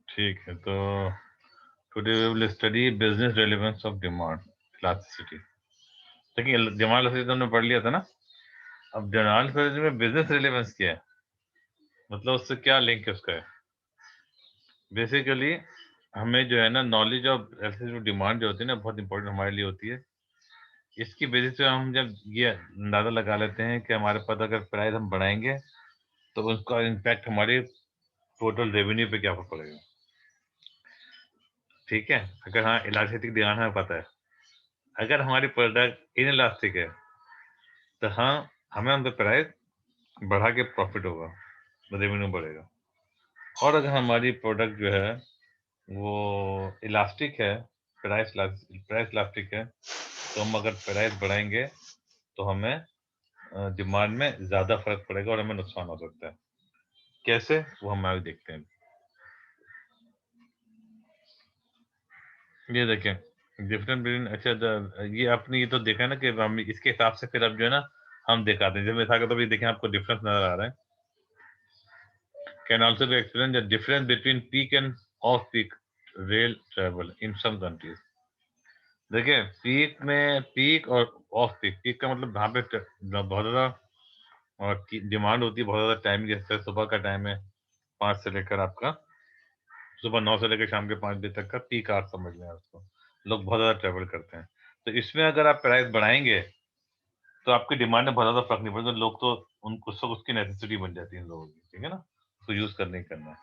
ठीक है, तो today we will study business relevance of demand elasticity. देखिए, डिमांड इलास्टिसिटी तो हमने पढ़ लिया था ना। अब डिमांड इलास्टिसिटी में बिजनेस रेलेवेंस क्या है, मतलब उससे क्या लिंक है उसका। बेसिकली हमें जो है ना, नॉलेज ऑफ इलास्टिसिटी डिमांड जो होती है ना, बहुत इंपॉर्टेंट हमारे लिए होती है। इसकी बेसिस पे हम जब ये अंदाजा लगा लेते हैं कि हमारे पास अगर प्राइस हम बढ़ाएंगे तो उसका इम्पैक्ट हमारे टोटल रेवेन्यू पे क्या पड़ेगा। ठीक है, अगर हाँ इलास्टिक डिमांड हमें पता है, अगर हमारी प्रोडक्ट इन इलास्टिक है तो हाँ हमें उन पे प्राइस बढ़ा के प्रॉफिट होगा, रेवेन्यू बढ़ेगा। और अगर हमारी प्रोडक्ट जो है वो इलास्टिक है, प्राइस इलास्टिक है, तो हम अगर प्राइस बढ़ाएंगे तो हमें डिमांड में ज़्यादा फर्क पड़ेगा और हमें नुकसान हो सकता है। कैसे, वो हम आगे देखते हैं। ये देखें डिफरेंट बिटवीन, अच्छा ये आपने ये तो देखा है ना कि हम इसके हिसाब से फिर अब जो है ना हम दिखाते हैं। जब ऐसा तो भी देखें आपको डिफरेंस नजर आ रहा है। Can also be explain the difference between peak and off peak rail travel in some countries. देखिए पीक में, पीक और ऑफ पीक, पीक का मतलब जहाँ पे बहुत ज़्यादा और डिमांड होती है, बहुत ज़्यादा टाइम, जैसे सुबह का टाइम है 5 से लेकर आपका सुबह 9 से लेकर शाम के 5 बजे तक का पीक आवर समझ लें उसको। लोग बहुत ज़्यादा ट्रेवल करते हैं, तो इसमें अगर आप प्राइस बढ़ाएंगे तो आपकी डिमांड में बहुत ज़्यादा फर्क नहीं पड़ेगा। लोग तो उनको सब उसकी नेसेसिटी बन जाती है इन लोगों की, ठीक है ना, उसको यूज़ करना ही करना है।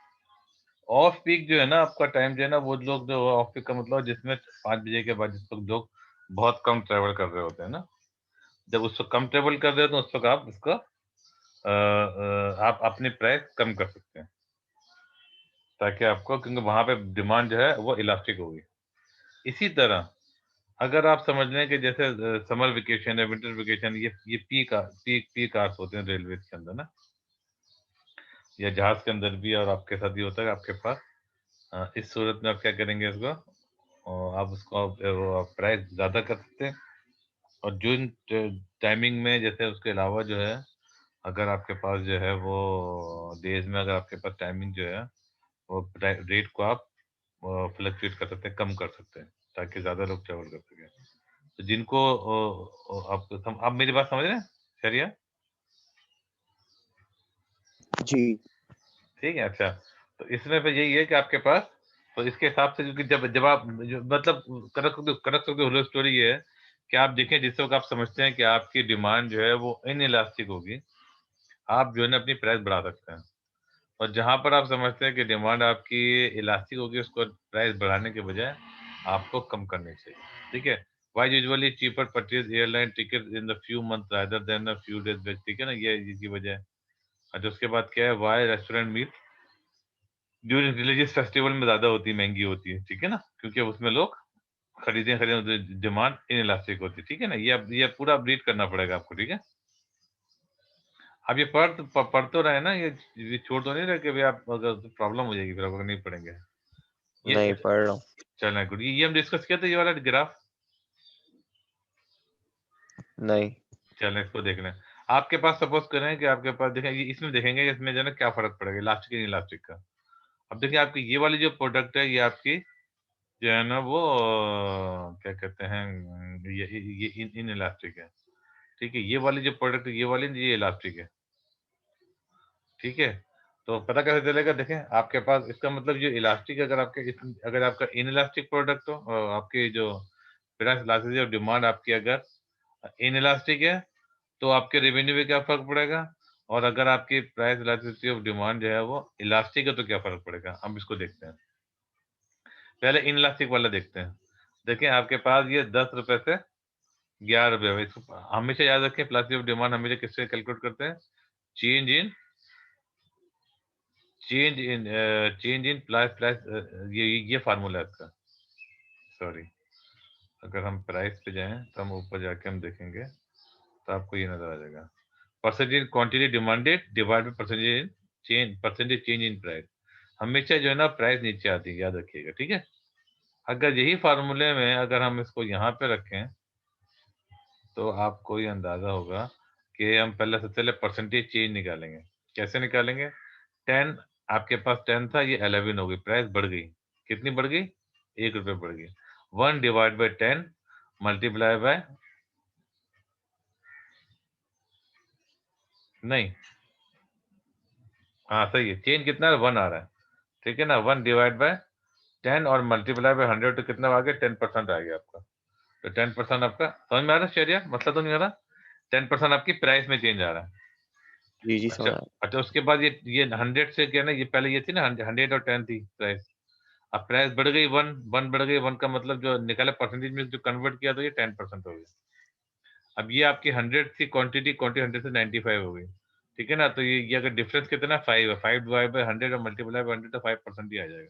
ऑफ पीक जो है ना आपका टाइम जो है ना, वो लोग जो ऑफ पीक का मतलब जिसमें 5 बजे के बाद जिस वक्त लोग बहुत कम ट्रेवल कर रहे होते हैं ना, जब उस वक्त कम ट्रेवल कर रहे हो तो उस वक्त आप उसका आप अपनी प्राइस कम कर सकते हैं, ताकि आपको, क्योंकि वहां पे डिमांड जो है वो इलास्टिक होगी। इसी तरह अगर आप समझ लें कि जैसे समर वेकेशन है, विंटर वेकेशन, ये पीक आवर्स होते हैं रेलवे के अंदर ना, या जहाज के अंदर भी, और आपके साथ भी होता है आपके पास। इस सूरत में आप क्या करेंगे इसको, आप उसको प्राइस ज़्यादा कर सकते हैं। और जो टाइमिंग में, जैसे उसके अलावा जो है, अगर आपके पास जो है वो डेज में, अगर आपके पास टाइमिंग जो है वो रेट को आप फ्लक्चुएट कर सकते हैं, कम कर सकते हैं, ताकि ज़्यादा लोग ट्रेवल कर सकें। तो जिनको आप मेरी बात समझ रहे हैं शरिया? जी। ठीक है, अच्छा। तो इसमें फिर यही है कि आपके पास, तो इसके हिसाब से, क्योंकि जब जब आप मतलब करेक्ट होलो स्टोरी ये है कि आप देखें जिस वक्त आप समझते हैं कि आपकी डिमांड जो है वो इन इलास्टिक होगी, आप जो है ना अपनी प्राइस बढ़ा सकते हैं। और जहां पर आप समझते हैं कि डिमांड आपकी इलास्टिक होगी, उसको प्राइस बढ़ाने के बजाय आपको कम करनी चाहिए। ठीक है, why usually cheaper purchase airline ticket in the few month rather than a few days back, ठीक है ना, ये इसकी वजह है। अच्छा, उसके बाद क्या है, वाई रेस्टोरेंट मील ड्यूरिंग रिलीजियस फेस्टिवल में ज्यादा होती है, महंगी होती है, ठीक है ना, क्योंकि उसमें लोग खरीदे डिमांड इन इलास्टिक होती है, ठीक है ना। ये पूरा अपडेट करना पड़ेगा आपको, ठीक है। अब ये पढ़ तो रहे ना, ये छोड़ तो नहीं रहे कि भाई आप अगर प्रॉब्लम हो जाएगी फिर आपको नहीं पढ़ेंगे ये। नहीं पढ़ रहा हूँ। चलना गुड, ये हम डिस्कस किया था ये वाला ग्राफ। नहीं। चलें इसको देख लें। आपके पास सपोज करें कि आपके पास देखें, इसमें देखेंगे इसमें जो है ना क्या फर्क पड़ेगा इलास्टिक इन इलास्टिक का। अब देखिए आपकी ये वाली जो प्रोडक्ट है, ये आपकी जो है ना वो क्या कहते हैं, ये इन इलास्टिक है। ठीक है, ये वाली जो प्रोडक्ट है, ये वाली ये इलास्टिक है। ठीक है, तो पता कैसे चलेगा, देखें आपके पास इसका मतलब जो इलास्टिक, अगर अगर आपका इन इलास्टिक प्रोडक्ट हो, और आपकी जो प्राइस इलास्टिसिटी और डिमांड आपकी अगर इन इलास्टिक है, तो आपके रेवेन्यू पे क्या फर्क पड़ेगा। और अगर आपकी प्राइस इलास्टिसिटी ऑफ डिमांड जो है वो इलास्टिक है तो क्या फर्क पड़ेगा, हम इसको देखते हैं। पहले इन इलास्टिक वाला देखते हैं। देखिए आपके पास ये 10 रुपए से 11 रुपए, इसको हमेशा याद रखें, इलास्टिक ऑफ डिमांड हमेशा किससे कैलकुलेट करते हैं, change in change in price price, ये फार्मूला है इसका। सॉरी, अगर हम प्राइस पे जाएं तो हम ऊपर जाके हम देखेंगे तो आपको ये नजर आ जाएगा, percentage quantity demanded divide by percentage change in price. हमेशा जो है ना प्राइस नीचे आती है, याद रखिएगा, ठीक है। अगर यही फार्मूले में अगर हम इसको यहाँ पे रखें तो आपको ये अंदाजा होगा कि हम पहले सबसे पहले परसेंटेज चेंज निकालेंगे। कैसे निकालेंगे, 10 आपके पास 10 था, ये 11 हो गई, प्राइस बढ़ गई। कितनी बढ़ गई? 1 रुपये बढ़ गई। 1 डिवाइड बाय 10 मल्टीप्लाई बाय, नहीं, हाँ सही है, चेंज कितना है? 1 आ रहा है, ठीक है ना। 1 डिवाइड बाय 10 और मल्टीप्लाई बाय 100 तो कितना आ गया? 10% आ गया आपका। तो 10% आपका समझ में आ रहा है शेयर? मसला तो नहीं आ रहा? 10% आपकी प्राइस में चेंज आ रहा है। जी जी अच्छा समझ आया। अच्छा, उसके बाद ये 100 से क्या ना, ये पहले ये थी ना 100 और 10 थी प्राइस। अब प्राइस बढ़ गई 1, 1 बढ़ गई, 1 का मतलब जो निकाला परसेंटेज में जो कन्वर्ट किया तो ये 10% हो गया। अब ये आपकी 100 थी क्वांटिटी, 100 से 95 हो गई, ठीक है ना। तो ये अगर डिफरेंस कितना 5 है, 5 डिवाइड बाय 100 और मल्टीप्लाई बाय 100 तो 5% ही आ जाएगा।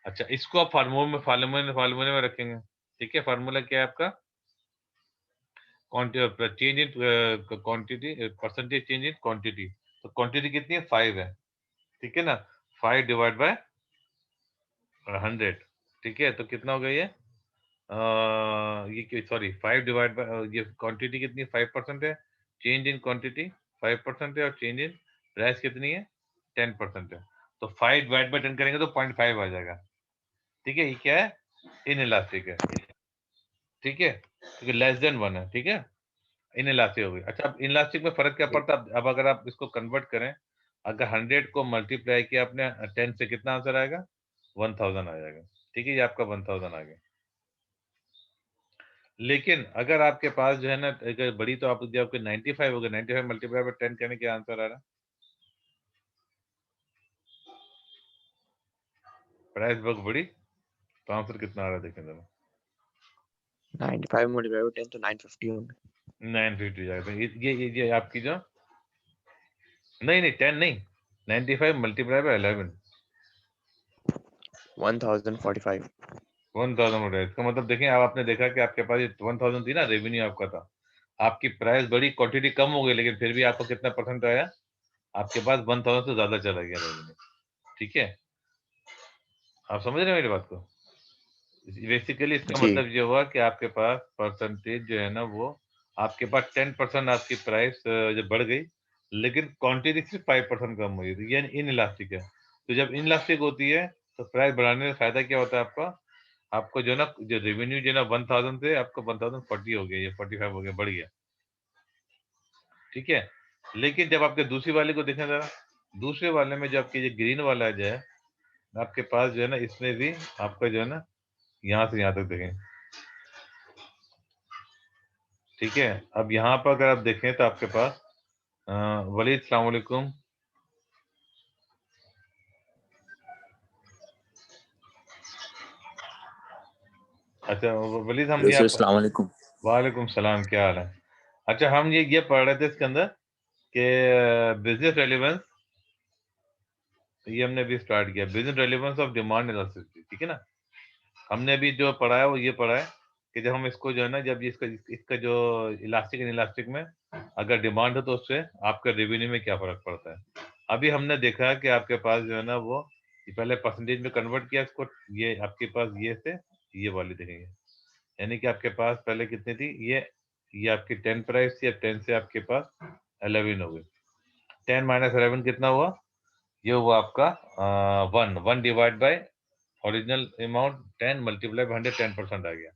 अच्छा, इसको आप फार्मूले में रखेंगे, ठीक है। फार्मूला क्या है आपका? Change in quantity, percentage change in quantity. तो क्वांटिटी कितनी है? 5 है, ठीक है ना। 5 डिवाइड बाय 100, ठीक है। तो कितना हो गया ये? ये सॉरी 5 डिवाइड बाय, ये क्वांटिटी कितनी है? 5% है। चेंज इन क्वांटिटी 5% है और चेंज इन प्राइस कितनी है? 10% है। तो 5 डिवाइड बाय 10 करेंगे तो 0.5 आ जाएगा, ठीक है। ये क्या है? इन इलास्टिक है, ठीक है, क्योंकि लेस देन 1 है, ठीक है। इन इलास्टिक हो गई। अच्छा, अब इन इलास्टिक में फर्क क्या जी पड़ता है? अब अगर आप इसको कन्वर्ट करें, अगर 100 को मल्टीप्लाई किया आपने 10 से, कितना आंसर आएगा? 1000 आ जाएगा, ठीक है। ये आपका 1000 आ गया। लेकिन अगर आपके पास जो है ना, अगर बड़ी, तो आप जो आपके 95 हो गए, 95 मल्टीप्लाई बाय 10 करने क्या आंसर आ रहा है? प्राइस बहुत बड़ी, तो आंसर कितना आ रहा है देखें जरा। 95 मल्टीप्लाई बाय 10 तो 950 होंगे। 950 जाएगा। तो ये आपकी जो, नहीं नहीं 10 नहीं, 95 मल्टीप्लाई बाय 11, 1045। 1000 हो रहा है। इसका मतलब देखें, अब आपने देखा कि आपके पास ये 1000 थी ना, रेवेन्यू आपका था, आपकी प्राइस बड़ी, क्वांटिटी कम हो गई, लेकिन फिर भी आपको कितना परसेंट आया? आपके पास 1000 से ज्यादा चला गया रेवेन्यू, ठीक है। आप समझ रहे हैं मेरी बात को? बेसिकली इसका जी मतलब ये हुआ कि आपके पास परसेंटेज जो है ना, वो आपके पास 10% आपकी प्राइस जब बढ़ गई, लेकिन क्वांटिटी सिर्फ 5% कम हुई, तो ये इन इलास्टिक है। तो जब इन इलास्टिक होती है तो प्राइस बढ़ाने में फायदा क्या होता है आपका? आपको जो है ना, जो रेवेन्यू जो है ना 1000 से आपको 1040 हो गया, ये 45 हो गया, बढ़ गया, ठीक है। लेकिन जब आपके दूसरी वाले को देखें जरा, दूसरे वाले में जो आपके ये ग्रीन वाला जो है आपके पास, जो है ना, इसमें भी आपका जो है ना, यहाँ से यहाँ तक देखें, ठीक है। अब यहाँ पर अगर आप देखें तो आपके पास वलीद, सलाम वालेकुम। अच्छा वलीद, हम हेलो ये सर, आप, अस्सलाम वालेकुम। वालेकुम सलाम, क्या हाल है? अच्छा, हम ये पढ़ रहे थे इसके अंदर कि बिजनेस रेलिवेंस, ये हमने अभी स्टार्ट किया, business relevance of demand elasticity, ठीक है ना। हमने अभी जो पढ़ा है वो ये पढ़ा है कि जब हम इसको जो है ना, जब ये इसका इसका जो इलास्टिक इन इलास्टिक में अगर डिमांड हो तो उससे आपके रेवेन्यू में क्या फर्क पड़ता है। अभी हमने देखा कि आपके पास जो है ना, वो पहले परसेंटेज में कन्वर्ट किया इसको, ये आपके पास ये से ये वाली देखेंगे, यानी कि आपके पास पहले कितनी थी? ये आपकी 10 प्राइस थी, अब 10 से आपके पास 11 हो गई। 10 माइनस 11 कितना हुआ? ये हुआ आपका 1 divide by original amount 10 multiply by 100, 10% आ गया।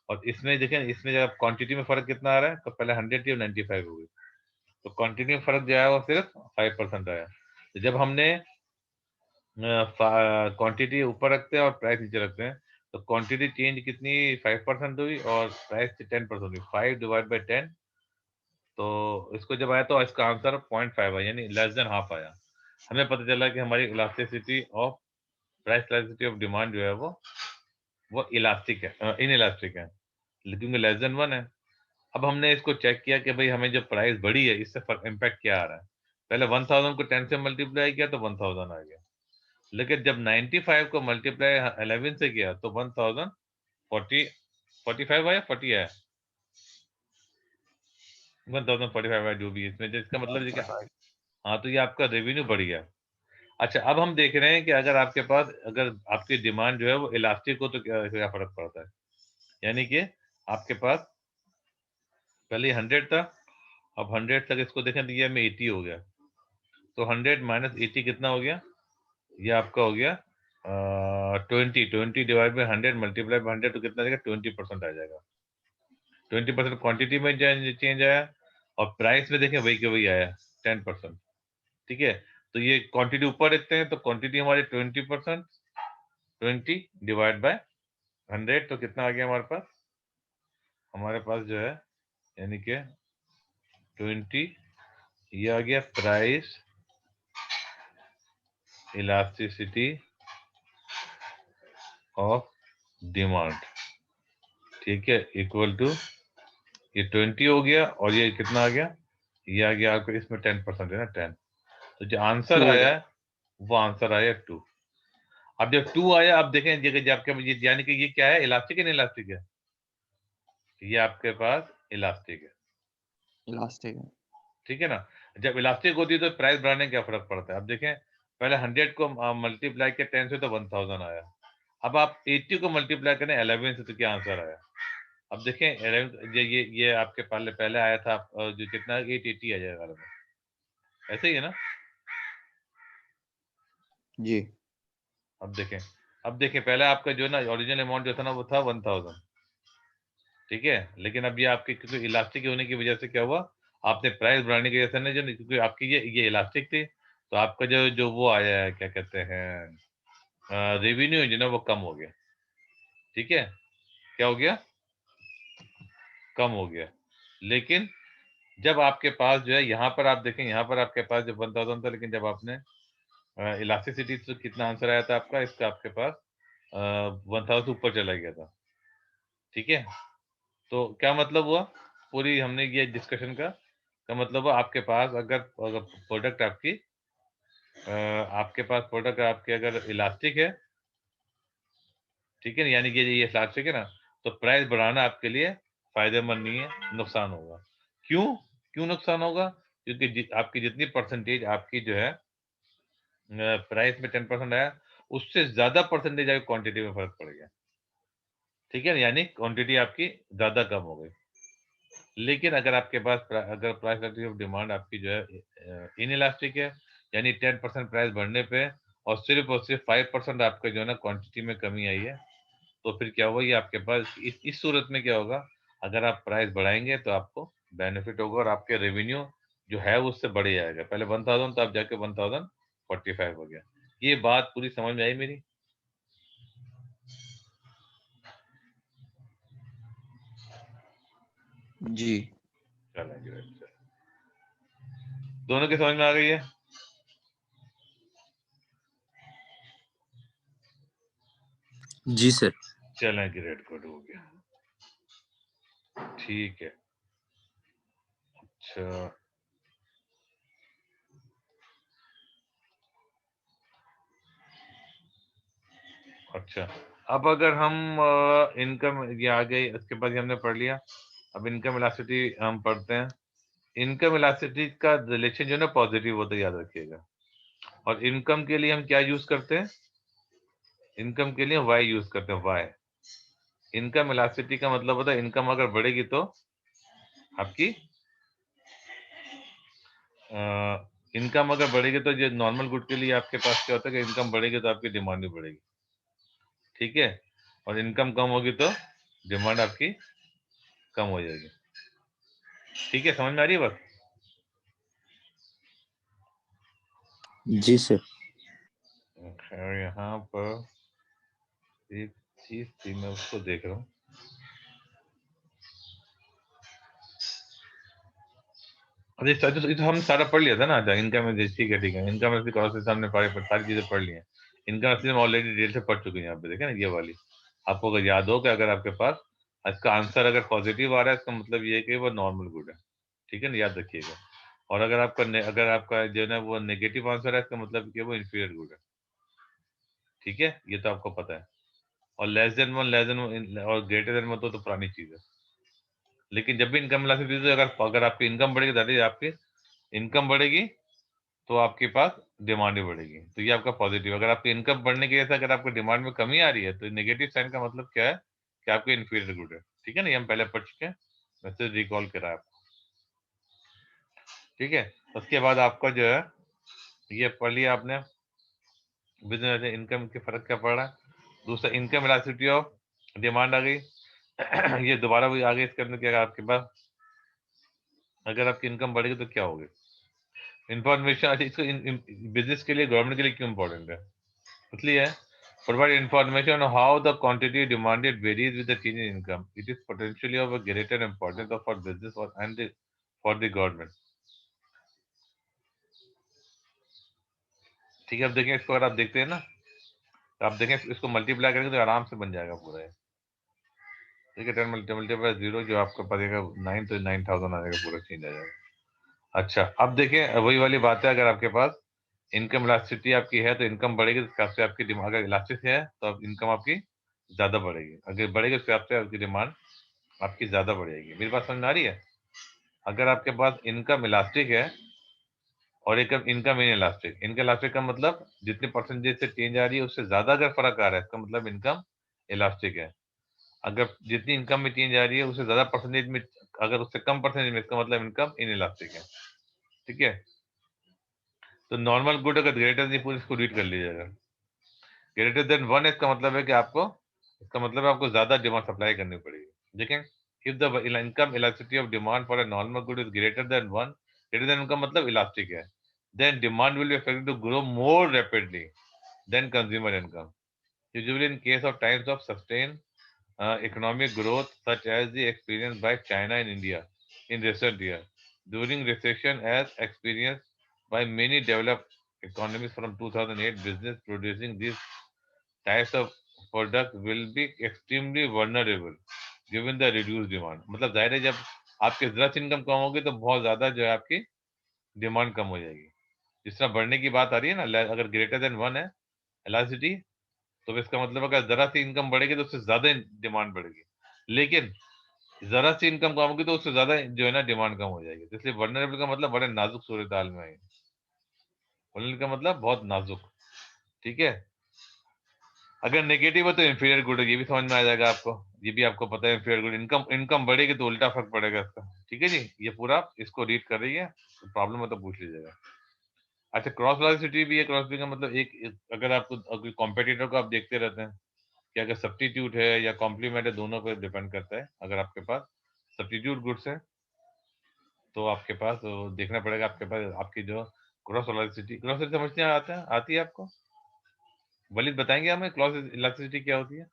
और इसमें देखें, इसमें जब क्वांटिटी में फर्क कितना आ रहा है, तो पहले 100 थी और 95 हो गई, तो क्वांटिटी में फर्क जो आया वो सिर्फ 5% आया। तो जब हमने क्वांटिटी ऊपर रखते हैं और प्राइस नीचे रखते हैं, तो क्वांटिटी चेंज कितनी 5% हुई और प्राइस 10% हुई। 5 डिवाइड बाई 10, तो इसको जब आया तो इसका आंसर 0.5 आया, यानी लेस देन हाफ आया। हमें पता चला कि हमारी elasticity of price, elasticity of demand जो है वो इलास्टिक है, इन इलास्टिक है, क्योंकि लेस देन 1 है। अब हमने इसको चेक किया कि भाई हमें जो प्राइस बढ़ी है इससे इम्पैक्ट क्या आ रहा है। पहले 1000 को 10 से मल्टीप्लाई किया तो 1000 आ गया, लेकिन जब 95 को मल्टीप्लाई 11 से किया तो 1040, 45 आया, 40 आया, 1045 आया, जो भी है इसमें, जिसका मतलब है कि हाँ, तो ये आपका रेवेन्यू बढ़ गया। अच्छा, अब हम देख रहे हैं कि अगर आपके पास, अगर आपकी डिमांड जो है वो इलास्टिक हो तो क्या क्या फर्क पड़ता है। यानी कि आपके पास पहले 100 था, अब 100 तक इसको देखें तो ये में 80 हो गया, तो 100 माइनस 80 कितना हो गया? ये आपका हो गया 20 डिवाइड बाई 100 मल्टीप्लाई बाई 100 तो कितना देगा 20% आ जाएगा। 20% क्वांटिटी में चेंज आया और प्राइस में देखें वही के वही आया 10%। ठीक है, तो ये क्वांटिटी ऊपर रखते हैं तो क्वांटिटी हमारी 20%, 20 डिवाइड बाय 100 तो कितना आ गया हमारे पास? हमारे पास जो है यानी कि 20, ये आ गया प्राइस इलास्टिसिटी ऑफ डिमांड। ठीक है, इक्वल टू ये 20 हो गया और ये कितना आ गया? ये आ गया आपको, इसमें 10% है ना 10, तो जो आंसर 2 आ आया गया। है वो आंसर आया 2। अब जब 2 आया, आप देखें जगह आपके यानी कि ये क्या है, इलास्टिक है ना इलास्टिक है? ये आपके पास इलास्टिक है। इलास्टिक है। ठीक है ना, जब इलास्टिक होती है तो प्राइस बढ़ाने में क्या फर्क पड़ता है? अब देखें पहले 100 को मल्टीप्लाई किया 10 से तो 1000 आया। अब आप 80 को मल्टीप्लाई करें 11 से तो क्या आंसर आया? अब देखें 11 ये आपके पहले पहले आया था जो कितना 880 आ जाएगा लगभग, ऐसे ही है ना? जी। अब देखें पहले आपका जो है ना ओरिजिनल अमाउंट जो था ना वो था 1000। ठीक है, लेकिन अब ये आपके क्योंकि इलास्टिक होने की वजह से क्या हुआ, आपने प्राइस बढ़ाने की वजह से ना जो, क्योंकि आपकी ये इलास्टिक थी तो आपका जो जो वो आया है क्या कहते हैं रेवेन्यू जो ना वो कम हो गया। ठीक है, क्या हो गया? कम हो गया। लेकिन जब आपके पास जो है यहाँ पर आप देखें, यहाँ पर आपके पास जो 1000 था, लेकिन जब आपने इलास्टिसिटी तो कितना आंसर आया था आपका इसका, आपके पास 1000 ऊपर चला गया था। ठीक है, तो क्या मतलब हुआ पूरी हमने ये डिस्कशन का मतलब हुआ आपके पास अगर अगर प्रोडक्ट आपके पास प्रोडक्ट आपके अगर इलास्टिक है, ठीक है ना, यानी कि ये इलास्टिक है ना, तो प्राइस बढ़ाना आपके लिए फायदेमंद नहीं है, नुकसान होगा। क्यों क्यों नुकसान होगा? क्योंकि आपकी जितनी परसेंटेज आपकी जो है प्राइस में 10% आया, उससे ज्यादा परसेंटेज आपकी क्वांटिटी में फर्क पड़ गया। ठीक है, यानी क्वांटिटी आपकी ज्यादा कम हो गई। लेकिन अगर आपके पास अगर प्राइस ऑफ डिमांड आपकी जो है इन इलास्टिक है, यानी 10% प्राइस बढ़ने पे और सिर्फ 5% आपका जो है ना क्वांटिटी में कमी आई है, तो फिर क्या हुआ, ये आपके पास इस सूरत में क्या होगा, अगर आप प्राइस बढ़ाएंगे तो आपको बेनिफिट होगा और आपके रेवेन्यू जो है वो उससे बढ़ जाएगा। पहले 1000 तो आप जाके 1045 हो गया। ये बात पूरी समझ में आई मेरी? जी। चलेंगे, दोनों की समझ में आ गई है? जी सर। चलें, ग्रेट, गुड, हो गया। ठीक है, अच्छा अच्छा, अब अगर हम इनकम ये आ गई, उसके बाद ये हमने पढ़ लिया। अब इनकम इलास्टिसिटी हम पढ़ते हैं। इनकम इलास्टिसिटी का रिलेशन जो है ना पॉजिटिव होता है, याद रखिएगा। और इनकम के लिए हम क्या यूज करते हैं? इनकम के लिए वाई यूज करते हैं, वाई। इनकम इलास्टिसिटी का मतलब होता है इनकम अगर बढ़ेगी तो आपकी इनकम अगर बढ़ेगी तो जो नॉर्मल गुड के लिए आपके पास क्या होता है कि इनकम बढ़ेगी तो आपकी डिमांड भी बढ़ेगी। ठीक है, और इनकम कम होगी तो डिमांड आपकी कम हो जाएगी। ठीक है, समझ में आ रही है बात? जी सर। खैर यहाँ पर एक चीज थी, मैं उसको देख रहा हूँ। अरे ये तो हम सारा पढ़ लिया था ना, इनकम ठीक है, इनकम हमने सारी चीजें पढ़ ली हैं। इनकम हम ऑलरेडी डिटेल से पढ़ चुके हैं। यहाँ पे देखें ना ये वाली, आपको अगर याद हो कि अगर आपके पास इसका आंसर अगर पॉजिटिव आ रहा है, इसका मतलब ये है कि वो नॉर्मल गुड है। ठीक है ना, याद रखिएगा। और अगर आपका जो है ना वो नेगेटिव आंसर है, इसका मतलब कि वो इंफीरियर गुड है। ठीक है, ये तो आपको पता है। और लेस देन और ग्रेटर देन वन तो पुरानी चीज है। लेकिन जब भी इनकम ला सकती है, अगर अगर आपकी इनकम बढ़ेगी, दैट इज आपकी इनकम बढ़ेगी तो आपके पास डिमांड भी बढ़ेगी। तो ये आपका पॉजिटिव। अगर आपकी इनकम बढ़ने की वजह से अगर आपकी डिमांड में कमी आ रही है तो नेगेटिव साइन का मतलब क्या है कि आपके इंफीरियर गुड है। ठीक है ना, ये हम पहले पढ़ चुके हैं, वैसे रिकॉल करा आपको। ठीक है, उसके बाद आपका जो है ये पढ़ लिया आपने बिजनेस इनकम के फर्क क्या पड़ रहा है। दूसरा इनकम इलास्टिसिटी ऑफ डिमांड आ गई। ये दोबारा भी आ गई इसके अंदर क्या आपके पास, अगर आपकी इनकम बढ़ेगी तो क्या होगी। इंफॉर्मेशन, अच्छा इसको बिजनेस के लिए गवर्नमेंट के लिए क्यों इंपॉर्टेंट है, इसलिए है provide information on how the quantity demanded varies with the change in income. It is potentially of a greater importance for business and for the government. ठीक है, अब देखें इसको, अगर आप देखते हैं ना तो आप देखें इसको मल्टीप्लाई करेंगे तो आराम से बन जाएगा पूरा है। ठीक है, 10 मल्टीप्लाई 0 जो आपको पड़ेगा 9, तो 9000 आ जाएगा, पूरा चेंज आ जाएगा। अच्छा अब देखें वही वाली बात है, अगर आपके पास इनकम इलास्टिसिटी आपकी है तो इनकम बढ़ेगी, तो हिसाब से आपकी डिमांड, अगर इलास्टिक है तो अब इनकम आपकी ज्यादा बढ़ेगी, अगर बढ़ेगी उसके हिसाब से आपकी डिमांड आपकी ज्यादा बढ़ेगी। मेरी बात समझ में आ रही है। अगर आपके पास इनकम इलास्टिक है और एक income in elastic, income elastic का मतलब जितनी परसेंटेज से चेंज आ रही है उससे ज्यादा अगर फर्क आ रहा है इसका मतलब इनकम इलास्टिक है। अगर जितनी इनकम में चेंज आ रही है उससे ज्यादा परसेंटेज में, अगर उससे कम परसेंटेज में, इसका मतलब इनकम इन इलास्टिक है। ठीक है, तो नॉर्मल गुड अगर ग्रेटर देन, पूरी इसको रीड कर लीजिएगा। ग्रेटर देन 1 इसका मतलब है कि आपको, इसका मतलब है आपको ज्यादा डिमांड सप्लाई करनी पड़ेगी। देखें, if the income elasticity of demand for a normal good is greater than 1, greater than उनका मतलब इलास्टिक है, then demand will be expected to grow more rapidly than consumer income. Usually in case of times of sustained economic growth such as the experienced by China and India in recent years. During recession as experienced by many developed economies from 2008, business producing these types of products will be extremely vulnerable given the reduced demand. मतलब जाहिर है जब आपकी जरा सी income कम होगी तो बहुत ज्यादा जो है आपकी डिमांड कम हो जाएगी। जिस तरह बढ़ने की बात आ रही है ना, अगर ग्रेटर देन 1 है एलासिटी, तो इसका मतलब अगर जरा सी इनकम बढ़ेगी तो उससे ज्यादा डिमांड बढ़ेगी, लेकिन जरा सी इनकम कम होगी तो उससे ज्यादा जो है ना डिमांड कम हो जाएगी। तो इसलिए वर्नरेबल का मतलब बड़े नाजुक सूरत हाल में आएगी, वर्नरेबल का मतलब बहुत नाजुक। ठीक है, अगर नेगेटिव है तो इंफीरियर गुड है, ये भी समझ में आ जाएगा आपको, ये भी आपको पता है इंफीरियर गुड। इनकम इनकम बढ़ेगी तो उल्टा फर्क पड़ेगा इसका। ठीक है जी, ये पूरा इसको रीड कर रही है, तो प्रॉब्लम है तो पूछ लीजिएगा। अच्छा, क्रॉस वेलोसिटी भी है। क्रॉस वेलोसिटी का मतलब अगर आपको, अगर कॉम्पिटिटर को आप देखते रहते हैं कि अगर सब्स्टिट्यूट है या कॉम्प्लीमेंट है, दोनों पे डिपेंड करता है। अगर आपके पास सब्स्टिट्यूट गुड्स है तो आपके पास देखना पड़ेगा, आपके पास आपकी जो क्रॉस इलास्टिसिटी समझते हैं, आती है आपको। वलीद बताएंगे हमें क्रॉस इलास्टिसिटी क्या होती है।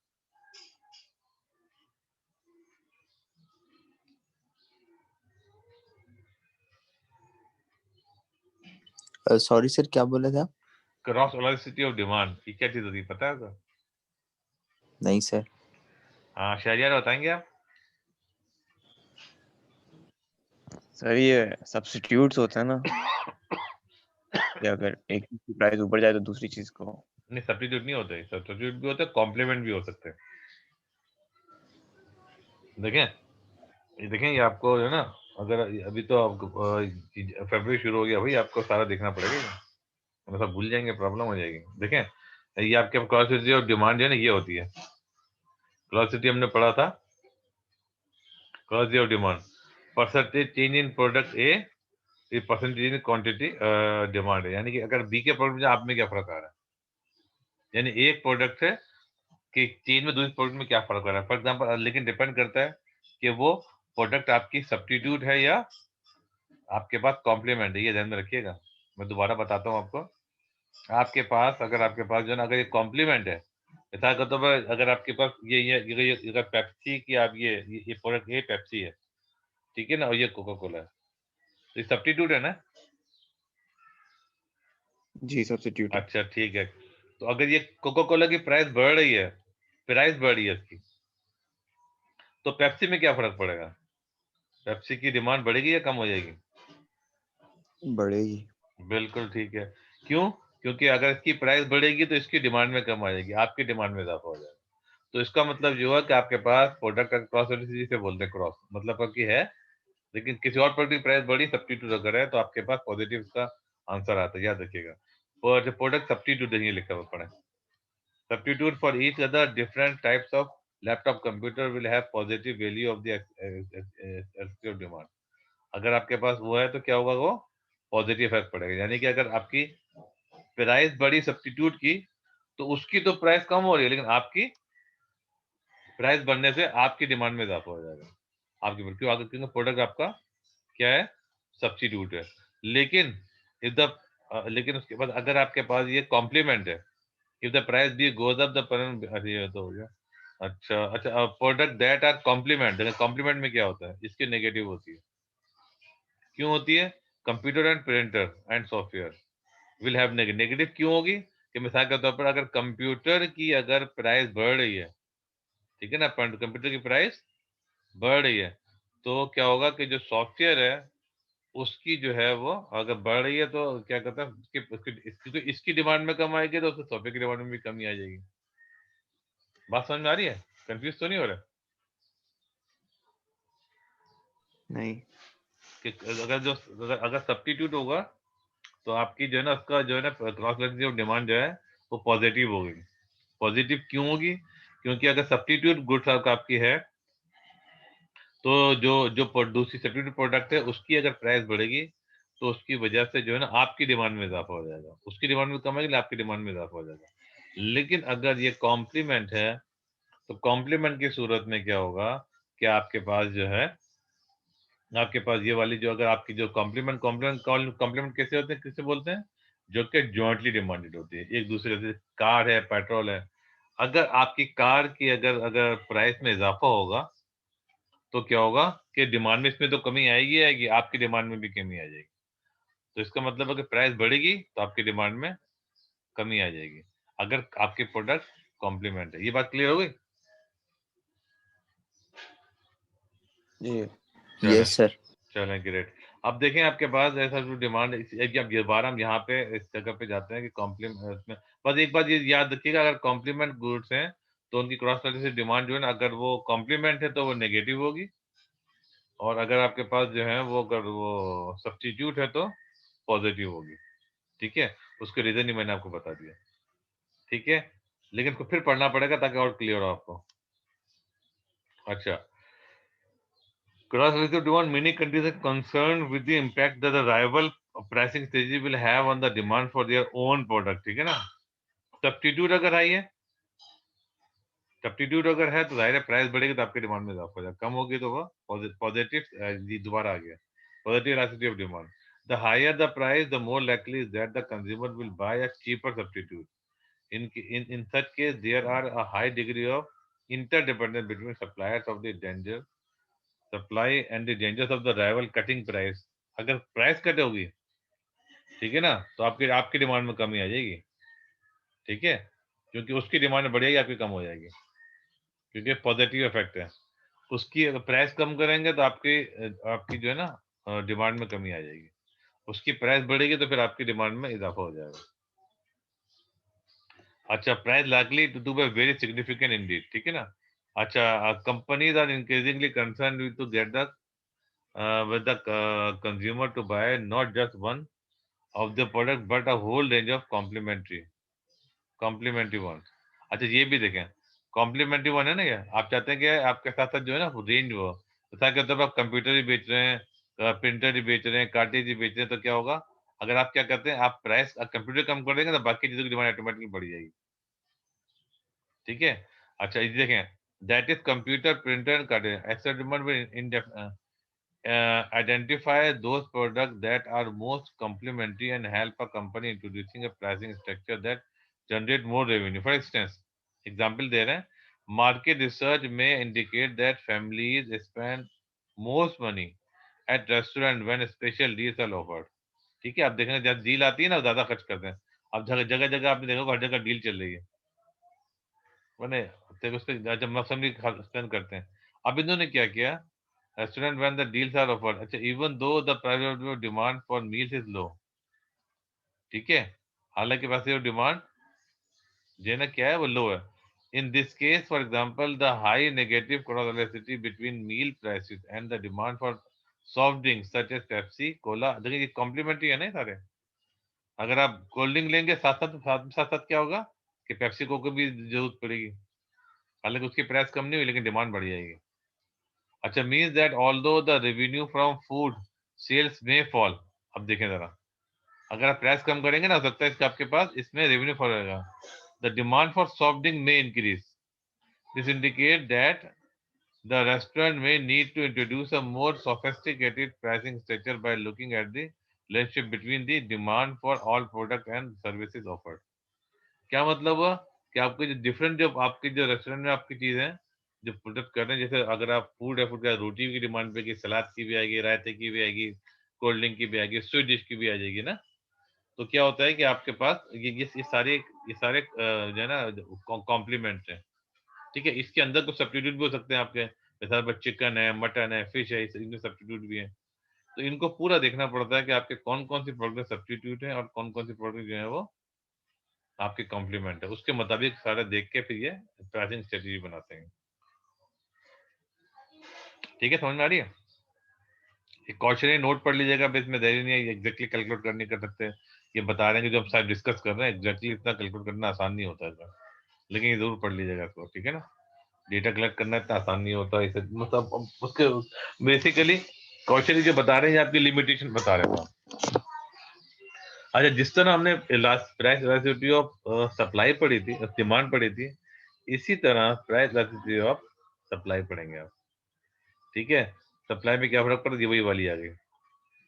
सॉरी सर, क्या बोले थे आप? क्रॉस इलास्टिसिटी ऑफ डिमांड ये क्या चीज होती है, पता है आपको? नहीं सर। हाँ शहरियार, बताएंगे आप। सर ये सब्स्टिट्यूट्स होते हैं ना, कि अगर एक चीज की प्राइस ऊपर जाए तो दूसरी चीज को। नहीं, सब्स्टिट्यूट नहीं होते, सब्स्टिट्यूट भी होते हैं, कॉम्प्लीमेंट भी हो सकते हैं। देखें, ये देखें, ये आपको है ना, अगर अभी तो आपको फरवरी शुरू हो गया भाई, आपको सारा देखना पड़ेगा, हम सब भूल जाएंगे, प्रॉब्लम हो जाएगी। देखें, ये आपके क्रॉसिटी और डिमांड जो है ना, ये होती है। क्रॉसिटी हमने पढ़ा था, क्रॉसिटी और demand, percentage change in product ए, ये परसेंटेज इन क्वांटिटी डिमांड है। यानी कि अगर बी के प्रोडक्ट में आप में क्या फर्क आ रहा है, यानी एक प्रोडक्ट है कि चेंज में दूसरे प्रोडक्ट में क्या फर्क आ रहा है, फॉर एग्जाम्पल। लेकिन डिपेंड करता है कि वो प्रोडक्ट आपकी सब्स्टिट्यूट है या आपके पास कॉम्प्लीमेंट है, ये ध्यान में रखिएगा। मैं दोबारा बताता हूँ आपको। आपके पास, अगर आपके पास जो ना, अगर ये कॉम्प्लीमेंट है, मिसाल के तौर पर अगर आपके पास ये अगर पेप्सी की आप ये प्रोडक्ट ए पेप्सी है, ठीक है ना, और ये कोका कोला है, तो ये सब्स्टिट्यूट है ना। जी सब्स्टिट्यूट है। अच्छा ठीक है, तो अगर ये कोका कोला की प्राइस बढ़ रही है, प्राइस बढ़ रही है इसकी, तो पेप्सी में क्या फर्क पड़ेगा, पेप्सी की डिमांड बढ़ेगी या कम हो जाएगी? बढ़ेगी। बिल्कुल ठीक है। क्यों? क्योंकि अगर इसकी प्राइस बढ़ेगी तो इसकी डिमांड में कम आ जाएगी, आपकी डिमांड में इजाफा हो जाएगा। तो इसका मतलब जो है कि आपके पास प्रोडक्ट का क्रॉस से बोलते हैं, क्रॉस मतलब कि है, लेकिन किसी और प्रोडक्ट की प्राइस बढ़ी, सब्स्टिट्यूट अगर है, तो आपके पास पॉजिटिव का आंसर आता है, याद रखिएगा। और प्रोडक्ट सब्स्टिट्यूट नहीं लिखा हुआ पड़े, substitute for each other different types of laptop computer will have positive value of the excessive demand। अगर आपके पास वो है तो क्या होगा, वो पॉजिटिव इफेक्ट पड़ेगा। यानी कि अगर आपकी प्राइस बढ़ी सब्स्टिट्यूट की, तो उसकी तो प्राइस कम हो रही है, लेकिन आपकी प्राइस बढ़ने से आपकी डिमांड में इजाफा हो जाएगा, आपकी, क्यों? आगे क्योंकि प्रोडक्ट आपका क्या है, सब्स्टिट्यूट है। लेकिन इफ द लेकिन उसके बाद अगर आपके पास ये कॉम्प्लीमेंट है, if the price B goes up the अरे ये तो हो गया। अच्छा अच्छा, प्रोडक्ट दैट आर कॉम्प्लीमेंट, देखिए कॉम्प्लीमेंट में क्या होता है, इसकी नेगेटिव होती है। क्यों होती है? Computer and printer and software will have negative. क्यों होगी? कि मिसाल के तौर पर अगर कंप्यूटर की अगर प्राइस बढ़ रही है, ठीक है ना, कंप्यूटर की प्राइस बढ़ रही है, तो क्या होगा कि जो सॉफ्टवेयर है उसकी जो है वो अगर बढ़ रही है तो क्या कहता है, इसकी डिमांड में कम आएगी, तो उसके सॉफ्टवेयर की डिमांड में भी कमी आ जाएगी। बात समझ में आ रही है? कंफ्यूज तो नहीं हो रहा नहीं। कि अगर सब्स्टिट्यूट होगा तो आपकी जो है ना, उसका जो है ना क्रॉस वेरिएंस डिमांड जो है वो पॉजिटिव होगी। पॉजिटिव क्यों होगी? क्योंकि अगर सब्स्टिट्यूट गुड्स आपकी है, तो जो दूसरी सब्स्टिट्यूट प्रोडक्ट है उसकी अगर प्राइस बढ़ेगी, तो उसकी वजह से जो है ना आपकी डिमांड में इजाफा हो जाएगा, उसकी डिमांड में कम आएगी, आपकी डिमांड में इजाफा हो जाएगा। लेकिन अगर ये कॉम्प्लीमेंट है, तो कॉम्प्लीमेंट की सूरत में क्या होगा कि आपके पास जो है, आपके पास ये वाली जो अगर आपकी जो कॉम्प्लीमेंट कॉम्प्लीमेंट कॉम्प्लीमेंट कैसे होते हैं, किससे बोलते हैं? जो कि जॉइंटली डिमांडेड होती है एक दूसरे से। कार है, पेट्रोल है, अगर आपकी कार की अगर अगर प्राइस में इजाफा होगा, तो क्या होगा कि डिमांड में इसमें तो कमी आएगी आएगी, आपकी डिमांड में भी कमी आ जाएगी। तो इसका मतलब अगर प्राइस बढ़ेगी तो आपकी डिमांड में कमी आ जाएगी, अगर आपके प्रोडक्ट कॉम्प्लीमेंट है। ये बात क्लियर हो गई? जी। चलें यस सर। चलें, ग्रेट। अब देखें आपके पास ऐसा जो डिमांड, अब ये बार हम यहाँ पे इस जगह पे जाते हैं कि कॉम्प्लीमेंट में, बस एक बात ये याद रखिएगा, अगर कॉम्प्लीमेंट गुड्स हैं तो उनकी क्रॉस से डिमांड जो है ना, अगर वो कॉम्प्लीमेंट है तो वो नेगेटिव होगी, और अगर आपके पास जो है वो अगर वो सब्स्टिट्यूट है तो पॉजिटिव होगी। ठीक है, उसके रीजन ही मैंने आपको बता दिया। ठीक है, लेकिन इसको फिर पढ़ना पड़ेगा ताकि और क्लियर हो आपको। अच्छा, cross relative demand, many countries are concerned with the impact that the rival pricing strategy will have on the demand for their own product। ठीक है ना, सब्स्टिट्यूट अगर है, सब्स्टिट्यूट अगर है तो जाहिर है प्राइस बढ़ेगी तो आपकी डिमांड में इजाफा हो जाएगा, कम होगी तो वो पॉजिटिव, दोबारा आ गया, positive elasticity of demand. The higher the price, the more likely is that the consumer will buy a cheaper substitute. In such case, there are a high degree of interdependence between suppliers of the danger supply and the dangers of the rival cutting price। अगर price cut होगी, ठीक है ना, तो आपकी आपकी demand में कमी आ जाएगी। ठीक है, क्योंकि उसकी डिमांड बढ़ जाएगी, आपकी कम हो जाएगी, क्योंकि पॉजिटिव इफेक्ट है। उसकी प्राइस कम करेंगे तो आपकी आपकी जो है ना डिमांड में कमी आ जाएगी, उसकी प्राइस बढ़ेगी तो फिर आपकी डिमांड में इजाफा हो जाएगा। अच्छा, price likely to be very significant indeed. ठीक है ना। अच्छा, companies are increasingly concern with to get the with the consumer to buy not just one of the product but a whole range of complementary ones। अच्छा, ये भी देखें, complementary one है ना, ये आप चाहते हैं कि आपके साथ साथ जो है ना रेंज वो, तो क्या होता है, आप कंप्यूटर ही बेच रहे हैं, प्रिंटर ही बेच रहे हैं, कार्टेज ही बेच रहे हैं, तो क्या होगा, अगर आप क्या करते हैं, आप प्राइस कंप्यूटर कम कर देंगे तो बाकी चीजों की डिमांड ऑटोमेटिकली बढ़ जाएगी। ठीक है। अच्छा, ये देखें, that is computer, printer, cartridge extra demand में identify those products that are most complementary and help a company introducing a pricing structure that generate more revenue। For instance, example दे रहे हैं, market research may indicate that families spend most money at restaurant when special deals are offered। ठीक है, आप देखेंगे जब deal आती है ना, ज्यादा खर्च करते हैं। अब जगह जगह जगह आपने देखा हर जगह डील चल रही है, मैंने तो उस पर जब मौसम स्पेंड करते हैं। अब इन्होंने क्या किया, restaurant when the deals are offered, अच्छा, even though the price of demand for meals is low. ठीक है, हालांकि वैसे डिमांड जो है ना क्या है, वो लो है। In this case, for example, the high negative correlation between meal prices and the demand for soft drinks such as Pepsi, cola, देखिए ये कॉम्प्लीमेंट्री है ना ये सारे। अगर आप कोल्ड ड्रिंक लेंगे साथ साथ साथ साथ साथ क्या होगा कि पेप्सी को भी जरूरत पड़ेगी, हालांकि उसकी प्राइस कम नहीं हुई लेकिन डिमांड बढ़ जाएगी। अच्छा, means that although the revenue from food sales में फॉल। अब देखें जरा, अगर आप प्राइस कम करेंगे ना, हो सकता है इसका आपके पास इसमें रेवेन्यू फॉल होगा। the demand for soft drink may increase. This indicates that the restaurant may need to introduce a more sophisticated pricing structure by looking at the relationship between the demand for all product and services offered. क्या मतलब हुआ कि आपके जो different जो आपके जो restaurant में आपकी चीज है जो प्रोडक्ट कर रहे हैं, जैसे अगर आप फूड है, फूड का रोटी की डिमांड पे की, सलाद की भी आएगी, रायते की भी आएगी, कोल्ड ड्रिंक की भी आएगी, स्वीट डिश की भी आ जाएगी ना। तो क्या होता है कि आपके पास ये सारे जो है ना कॉम्प्लीमेंट्स हैं। ठीक है, इसके अंदर कुछ सब्स्टिट्यूट भी हो सकते हैं आपके, जैसे चिकन है, मटन है, फिश है, इनमें सब्स्टिट्यूट भी है। तो इनको पूरा देखना पड़ता है कि आपके कौन कौन सी प्रोडक्ट सब्स्टिट्यूट है और कौन कौन सी प्रोडक्ट जो है वो आपके कॉम्प्लीमेंट है। उसके मुताबिक सारा देख के फिर ये प्राइसिंग स्ट्रेटेजी बनाते हैं। ठीक है, समझ में आ रही है? एक कॉशनरी नोट पढ़ लीजिएगा, बेस में देरी नहीं है, एग्जैक्टली कैलकुलेट करने कर सकते हैं। ये बता रहे हैं कि जो हम शायद डिस्कस कर रहे हैं एग्जैक्टली इतना कैलकुलेट करना आसान नहीं होता है, लेकिन ये जरूर पढ़ लीजिएगा इसको। ठीक है ना, डेटा कलेक्ट करना इतना आसान नहीं होता है, मतलब उसके बेसिकली कौशल जो बता रहे हैं आपकी लिमिटेशन बता रहे हैं। अच्छा, जिस तरह हमने प्राइस इलास्टिसिटी ऑफ सप्लाई पढ़ी थी, डिमांड पढ़ी थी, इसी तरह प्राइस इलास्टिसिटी ऑफ सप्लाई पढ़ेंगे आप। ठीक है, सप्लाई में क्या फर्क पड़ता है, वही वाली आ गई।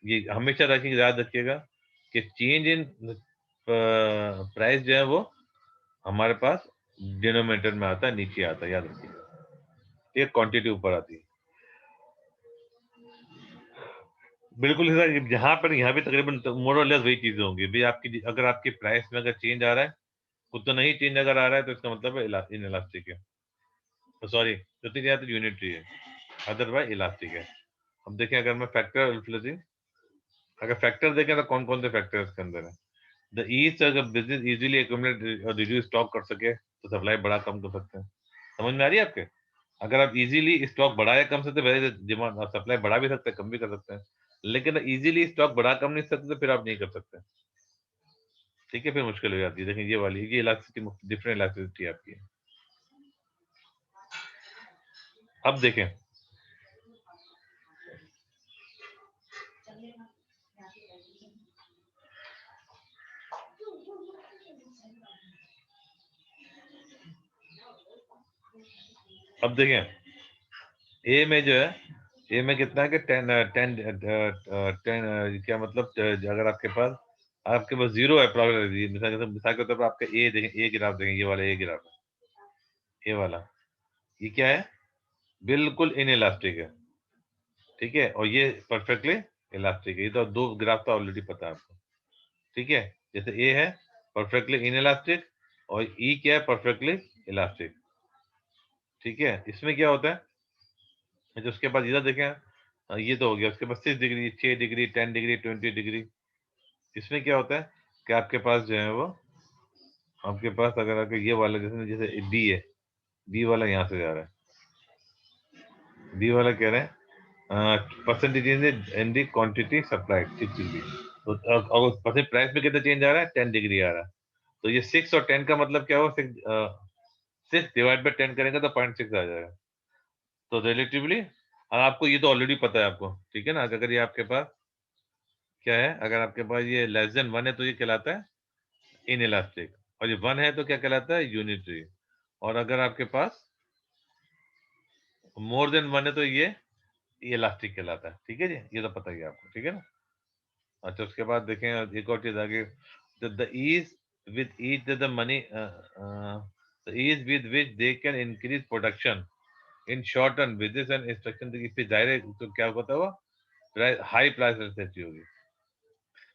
ये हमेशा रखिए, याद रखिएगा कि चेंज इन प्राइस जो है वो हमारे पास डिनोमिनेटर में आता है, नीचे आता है, याद रखिएगा। एक क्वांटिटी ऊपर आती है, बिल्कुल सर। जहां पर यहाँ भी तकरीबन मोर और लेस वही चीजें होंगी भाई। आपकी अगर आपकी प्राइस में अगर चेंज आ रहा है, उतना ही चेंज अगर आ रहा है तो इसका मतलब है इनइलास्टिक है, तो सॉरी उतनी ज्यादा तो यूनिटरी है, अदरवाइज इलास्टिक है। अब देखें, अगर मैं फैक्टर इन्फ्लुएंसिंग, अगर फैक्टर देखें तो कौन कौन से फैक्टर इसके अंदर है। द ईज, अगर बिजनेस इजीली एक्यूमुलेट और रिड्यूस स्टॉक कर सके तो सप्लाई बड़ा कम कर सकते हैं। समझ में आ रही है आपके? अगर आप इजीली स्टॉक बढ़ाया कम सकते, वैसे डिमांड सप्लाई बढ़ा भी सकते हैं, कम भी कर सकते हैं, लेकिन इजीली स्टॉक बढ़ा कम नहीं सकते तो फिर आप नहीं कर सकते। ठीक है, फिर मुश्किल हो जाती है। देखिए ये वाली, ये इलास्टिसिटी डिफरेंट इलास्टिसिटी आपकी है। अब देखें, अब देखें ए में जो है, ए में कितना है कि 10 क्या मतलब, अगर आपके पास जीरो है प्रोबेबिलिटी, मिसाल के तौर पर आपका ए देखें, ए ग्राफ देखें, ये वाला ए ग्राफ है, ये वाला, ये क्या है, बिल्कुल इनइलास्टिक है। ठीक है, और ये परफेक्टली इलास्टिक है। ये तो दो ग्राफ तो ऑलरेडी पता है आपको। ठीक है, जैसे ए है परफेक्टली इनइलास्टिक और ई क्या है, परफेक्टली इलास्टिक। ठीक है, इसमें क्या होता है, जो उसके बाद इधर देखें, ये तो हो गया, उसके बाद 6 डिग्री, 6 डिग्री, 10 डिग्री, 20 डिग्री। इसमें क्या होता है कि आपके पास जो है वो, आपके पास अगर आपके ये वाला जैसे जैसे बी है, बी वाला यहाँ से जा रहा है, बी वाला कह रहे हैं percentage in the quantity supplied 6 degree. तो अगर परसेंट प्राइस में कितना चेंज आ रहा है, 10 डिग्री आ रहा है, तो ये 6 और 10 का मतलब क्या हुआ, 6 डिवाइड बाय 10 करेंगे तो 0.6 आ जाएगा। तो रिलेटिवली आपको ये तो ऑलरेडी पता है आपको। ठीक है ना, अगर ये आपके पास क्या है, अगर आपके पास ये लेस देन 1 है तो ये कहलाता है इनइलास्टिक, और ये 1 है तो क्या कहलाता है, यूनिटरी। और अगर आपके पास मोर देन 1 है तो ये इलास्टिक कहलाता है। ठीक है जी, ये तो पता ही है आपको। ठीक है ना। अच्छा, उसके बाद देखें एक और चीज आगे, the ease with each the money, the ease with which they can increase production in short term business and instruction, इससे जाहिर है तो क्या होता है, वो हाई प्राइस रिसर्च होगी।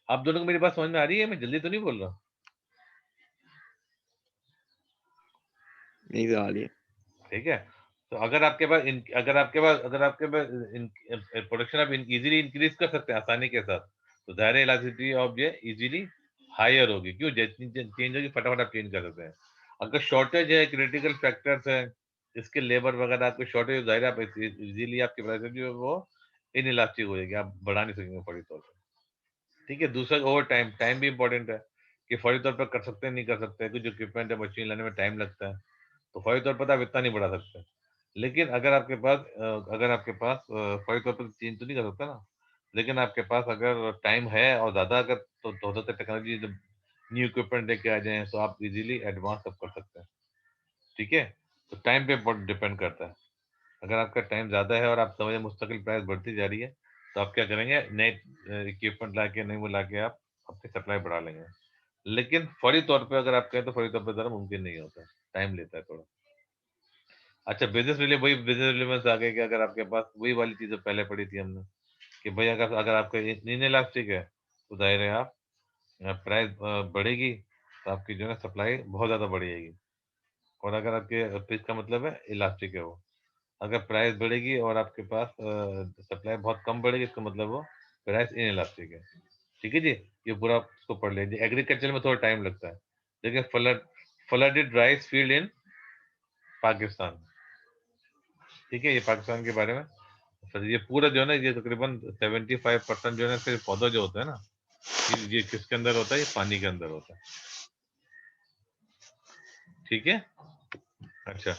आप दोनों को मेरी बात समझ में आ रही है? मैं जल्दी तो नहीं बोल रहा? नहीं तो आ रही है। ठीक है, तो अगर आपके पास प्रोडक्शन आप इजीली इंक्रीज कर सकते हैं आसानी के साथ, तो दायरा इलास्टिसिटी ऑफ ये इजीली हायर होगी। क्यों? चेंज होगी, फटाफट आप चेंज कर सकते हैं। अगर शॉर्टेज है, क्रिटिकल फैक्टर्स है, इसके लेबर वगैरह आपको शॉर्टेज, दायरा आप इजीली आपकी प्राइस जो है वो इनइलास्टिक हो जाएगी, आप बढ़ा नहीं सकेंगे फौरी तौर पर। ठीक है, दूसरा ओवर टाइम, टाइम भी इंपॉर्टेंट है कि फौरी तौर पर कर सकते हैं नहीं कर सकते हैं, कुछ इक्विपमेंट है, मशीन लाने में टाइम लगता है, तो फौरी तौर पर आप इतना नहीं बढ़ा सकते। लेकिन अगर आपके पास फौरी तौर पर चेंज तो नहीं कर सकता ना, लेकिन आपके पास अगर टाइम है और ज्यादा अगर तो हो सकता है टेक्नोलॉजी न्यू इक्विपमेंट लेके आ जाएं तो आप इजीली एडवांस सब कर सकते हैं। ठीक है, तो टाइम पे बहुत डिपेंड करता है। अगर आपका टाइम ज़्यादा है और आप समझे मुस्तकिल प्राइस बढ़ती जा रही है, तो आप क्या करेंगे, नए इक्विपमेंट ला के, नहीं वो ला के आप अपनी सप्लाई बढ़ा लेंगे। लेकिन फौरी तौर पे अगर आप कहें तो फौरी तौर पे ज़रा मुमकिन नहीं होता, टाइम लेता है थोड़ा। अच्छा, वही बिजनेस रिलेवेंस आ गई कि अगर आपके पास वही वाली चीज़ें पहले पढ़ी थी हमने कि भाई अगर अगर आपका इनइलास्टिक है तो ज़ाहिर है आप प्राइस बढ़ेगी तो आपकी जो है सप्लाई बहुत ज़्यादा बढ़ जाएगी। और अगर आपके इसका मतलब है इलास्टिक है वो, अगर प्राइस बढ़ेगी और आपके पास सप्लाई बहुत कम बढ़ेगी, इसका मतलब वो प्राइस इनइलास्टिक है। ठीक है जी, ये पूरा इसको पढ़ लीजिए। एग्रीकल्चर में थोड़ा टाइम लगता है, लेकिन फ्लडेड राइस फील्ड इन पाकिस्तान, ठीक है, ये पाकिस्तान के बारे में। सर ये पूरा जो है ना, ये तकरीबन 75% जो है ना सिर्फ पौधा जो होता है ना, ये किसके अंदर होता है, ये पानी के अंदर होता है। ठीक है, अच्छा,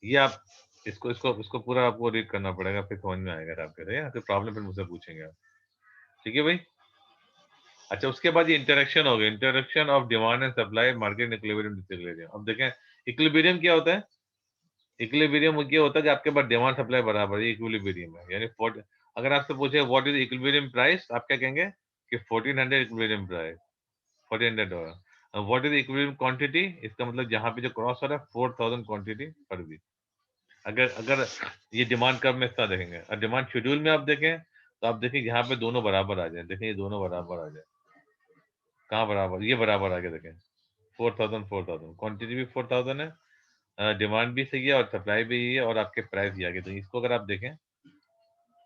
ये आप इसको इसको इसको पूरा आपको रीड करना पड़ेगा, फिर समझ में आएगा आपके, ठीक है, फिर प्रॉब्लम फिर मुझसे पूछेंगे आप। ठीक है भाई। अच्छा, उसके बाद ये इंटरेक्शन हो गया, interaction of demand and supply, market equilibrium disequilibrium. अब देखें इक्विलिब्रियम क्या होता है। इक्विलिब्रियम ये होता है कि आपके पास डिमांड सप्लाई बराबर है, इक्विलिब्रियम है। यानी अगर आपसे पूछे व्हाट इज इक्विलिब्रियम प्राइस, आप क्या कहेंगे कि 1400 equilibrium price, 1400 dollar. What is equilibrium quantity, इसका मतलब जहां पे जो क्रॉस हो रहा है 4000 क्वांटिटी पर वीक। अगर अगर ये डिमांड कर्व में इस तरह देखेंगे, और डिमांड शेड्यूल में आप देखें तो आप देखें यहाँ पे दोनों बराबर आ जाए। देखें ये दोनों बराबर आ जाए, कहाँ बराबर, ये बराबर आ गया। देखें 4000 क्वांटिटी भी 4000 है, डिमांड भी सही है और सप्लाई भी है, और आपके प्राइस भी आ गए। तो इसको अगर आप देखें,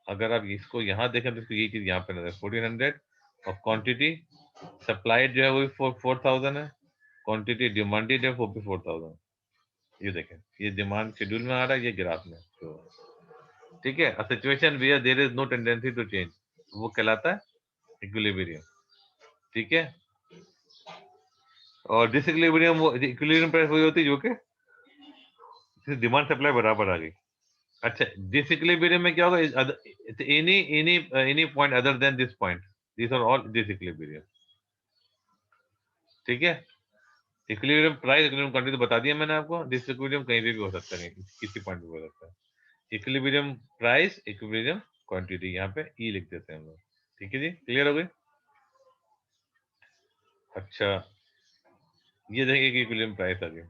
अगर आप इसको यहाँ देखें तो इसको ये चीज यहाँ पे नजर 1400, और क्वांटिटी सप्लाइड जो है वो भी 4000 है, क्वांटिटी डिमांडेड है वो भी 4000। ये देखें, ये डिमांड शेड्यूल में आ रहा है, ये ग्राफ में तो। ठीक है, a situation where there is no tendency to change, वो कहलाता है इक्विलिब्रियम। ठीक है, और डिसइक्विलिब्रियम, वो इक्विलिब्रियम प्राइस वही होती है जो कि डिमांड सप्लाई बराबर आ गई। अच्छा, डिसइक्विलिब्रियम में क्या होगा, any any any point other than this point, this are all disequilibrium. ठीक है, इक्विलिब्रियम प्राइस, इक्विलिब्रियम क्वांटिटी तो बता दिया मैंने आपको। डिसइक्विलिब्रियम कहीं भी हो सकता है, किसी पॉइंट पे हो सकता है। इक्विलिब्रियम प्राइस, इक्विलिब्रियम क्वांटिटी, यहाँ पे ई लिख देते हैं हम लोग। ठीक है जी, क्लियर हो गई। अच्छा, ये देखिए कि इक्विलिब्रियम प्राइस आ गई।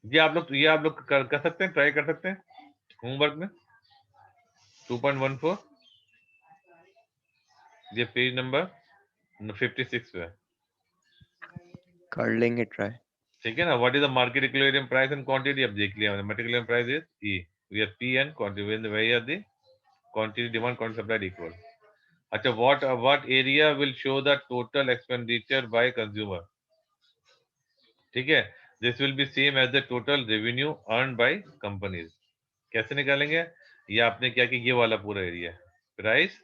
ये आप लोग कर सकते हैं, ट्राई कर सकते हैं होमवर्क में 2.14, ये पेज नंबर 56 पे है। कर लेंगे ट्राई। ठीक है ना, what is the market equilibrium price and quantity, अब देख लिया मैंने। Market equilibrium price is E, we are P and quantity, where are the quantity demand quantity supplied equal. अच्छा, what area will show the total expenditure by consumer. ठीक है, this will be same as the total revenue earn by companies. कैसे निकालेंगे, ये आपने क्या कि ये वाला पूरा एरिया है प्राइस,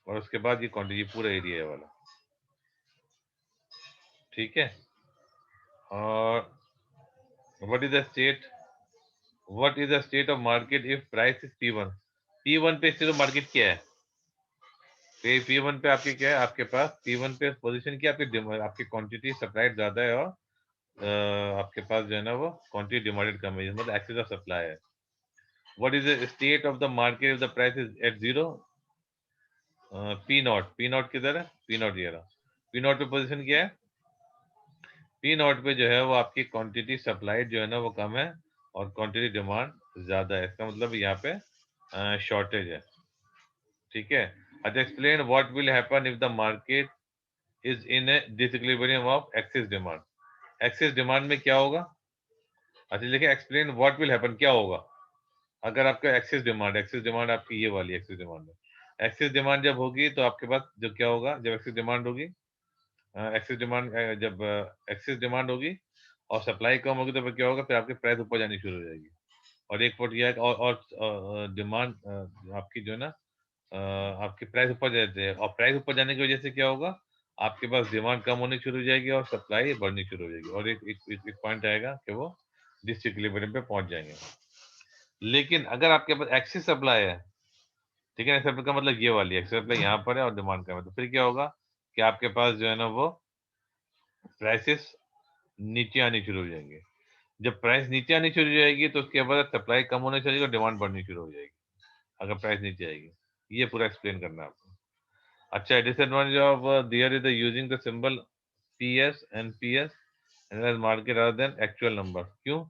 और उसके बाद ये क्वांटिटी पूरा एरिया है वाला। ठीक है, और what is the state, what is the state of market if price is P1। P1 पे स्टेट ऑफ मार्केट क्या है, P1 पे आपके क्या है, आपके पास P1 पे पोजीशन क्या, आपकी क्वांटिटी सप्लाइड ज्यादा है और आपके पास जो है ना वो क्वांटिटी डिमांडेड कम है, मतलब एक्सेस ऑफ सप्लाई है। What is the state of the market if the price is at 0। P0 किधर है, P0 ये रहा। P0 पे पोजीशन क्या है, P0 पे जो है वो आपकी क्वांटिटी सप्लाइड जो है ना वो कम है और क्वांटिटी डिमांड ज्यादा है, इसका मतलब यहाँ पे शॉर्टेज है। ठीक है, अच्छा, explain what will happen if the market is in A disequilibrium of excess demand. Excess demand में क्या होगा, अच्छा देखिए, एक्सप्लेन व्हाट विल हैपन, क्या होगा अगर आपका एक्सेस डिमांड आपकी ये वाली एक्सेस डिमांड है। एक्सेस डिमांड जब होगी तो आपके पास जो क्या होगा, जब एक्सेस डिमांड होगी, जब एक्सेस डिमांड होगी और सप्लाई कम होगी तो फिर क्या होगा, फिर आपकी प्राइस ऊपर जानी शुरू हो जाएगी। और एक पॉइंट यह है और डिमांड आपकी जो है ना आपकी प्राइस ऊपर जाते हैं, और प्राइस ऊपर जाने की वजह से क्या होगा, आपके पास डिमांड कम होनी शुरू हो जाएगी और सप्लाई बढ़नी शुरू हो जाएगी, और एक पॉइंट आएगा कि वो डिसइक्विलिब्रियम पे पहुंच जाएंगे। लेकिन अगर आपके पास एक्सेस सप्लाई है, ठीक है, एक्सेस का मतलब ये वाली एक्सेस सप्लाई यहाँ पर है और डिमांड कम है, तो फिर क्या होगा कि आपके पास जो है ना वो प्राइसेस नीचे आनी शुरू हो जाएंगे। जब प्राइस नीचे आनी शुरू हो जाएगी तो उसके बाद सप्लाई कम होने चलेगी और डिमांड बढ़नी शुरू हो जाएगी अगर प्राइस नीचे आएगी। ये पूरा एक्सप्लेन करना है आपको। अच्छा, disadvantage of there is the using the symbol PS and PS as market rather than actual number. क्यों?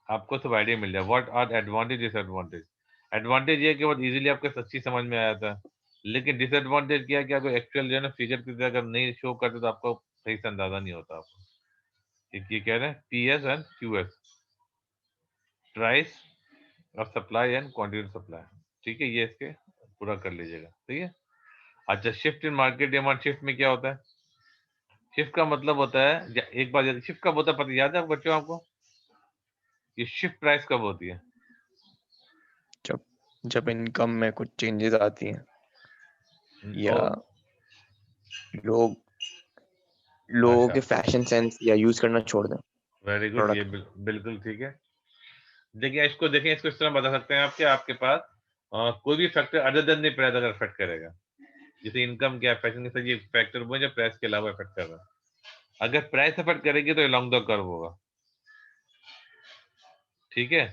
आपको सब आइडिया मिल जाए। What are advantage disadvantage? Advantage ये है कि बहुत इजीली आपको सच्ची समझ में आया था, लेकिन डिसएडवांटेज क्या है कि आपको एक्चुअल जो है ना फिगर की अगर नहीं शो करते तो आपको सही से अंदाजा नहीं होता। आपको ये कह रहे हैं PS एंड QS, प्राइस और सप्लाई एंड क्वांटिटी सप्लाई। ठीक है, ये इसके पूरा कर लीजिएगा। ठीक है। अच्छा, shift in market demand. Shift में क्या होता है? शिफ्ट का मतलब होता है, एक बार शिफ्ट कब होता है पता याद है बच्चों आपको? ये शिफ्ट प्राइस कब होती है? जब इनकम में कुछ चेंजेस आती हैं या लोग लोगों अच्छा, के फैशन सेंस या यूज करना छोड़ दें वेरी गुड। ये प्रोडक्ट। बिल्कुल ठीक है। देखिए इसको इस तरह बता सकते हैं आप कि आपके पास कोई भी factor other than the price अगर इफेक्ट करेगा, जैसे इनकम क्या फैशन के साथ ये फैक्टर वो जो प्राइस के अलावा इफेक्ट कर रहा है। अगर प्राइस इफेक्ट करेगी तो लॉन्ग द कर्व होगा। ठीक है।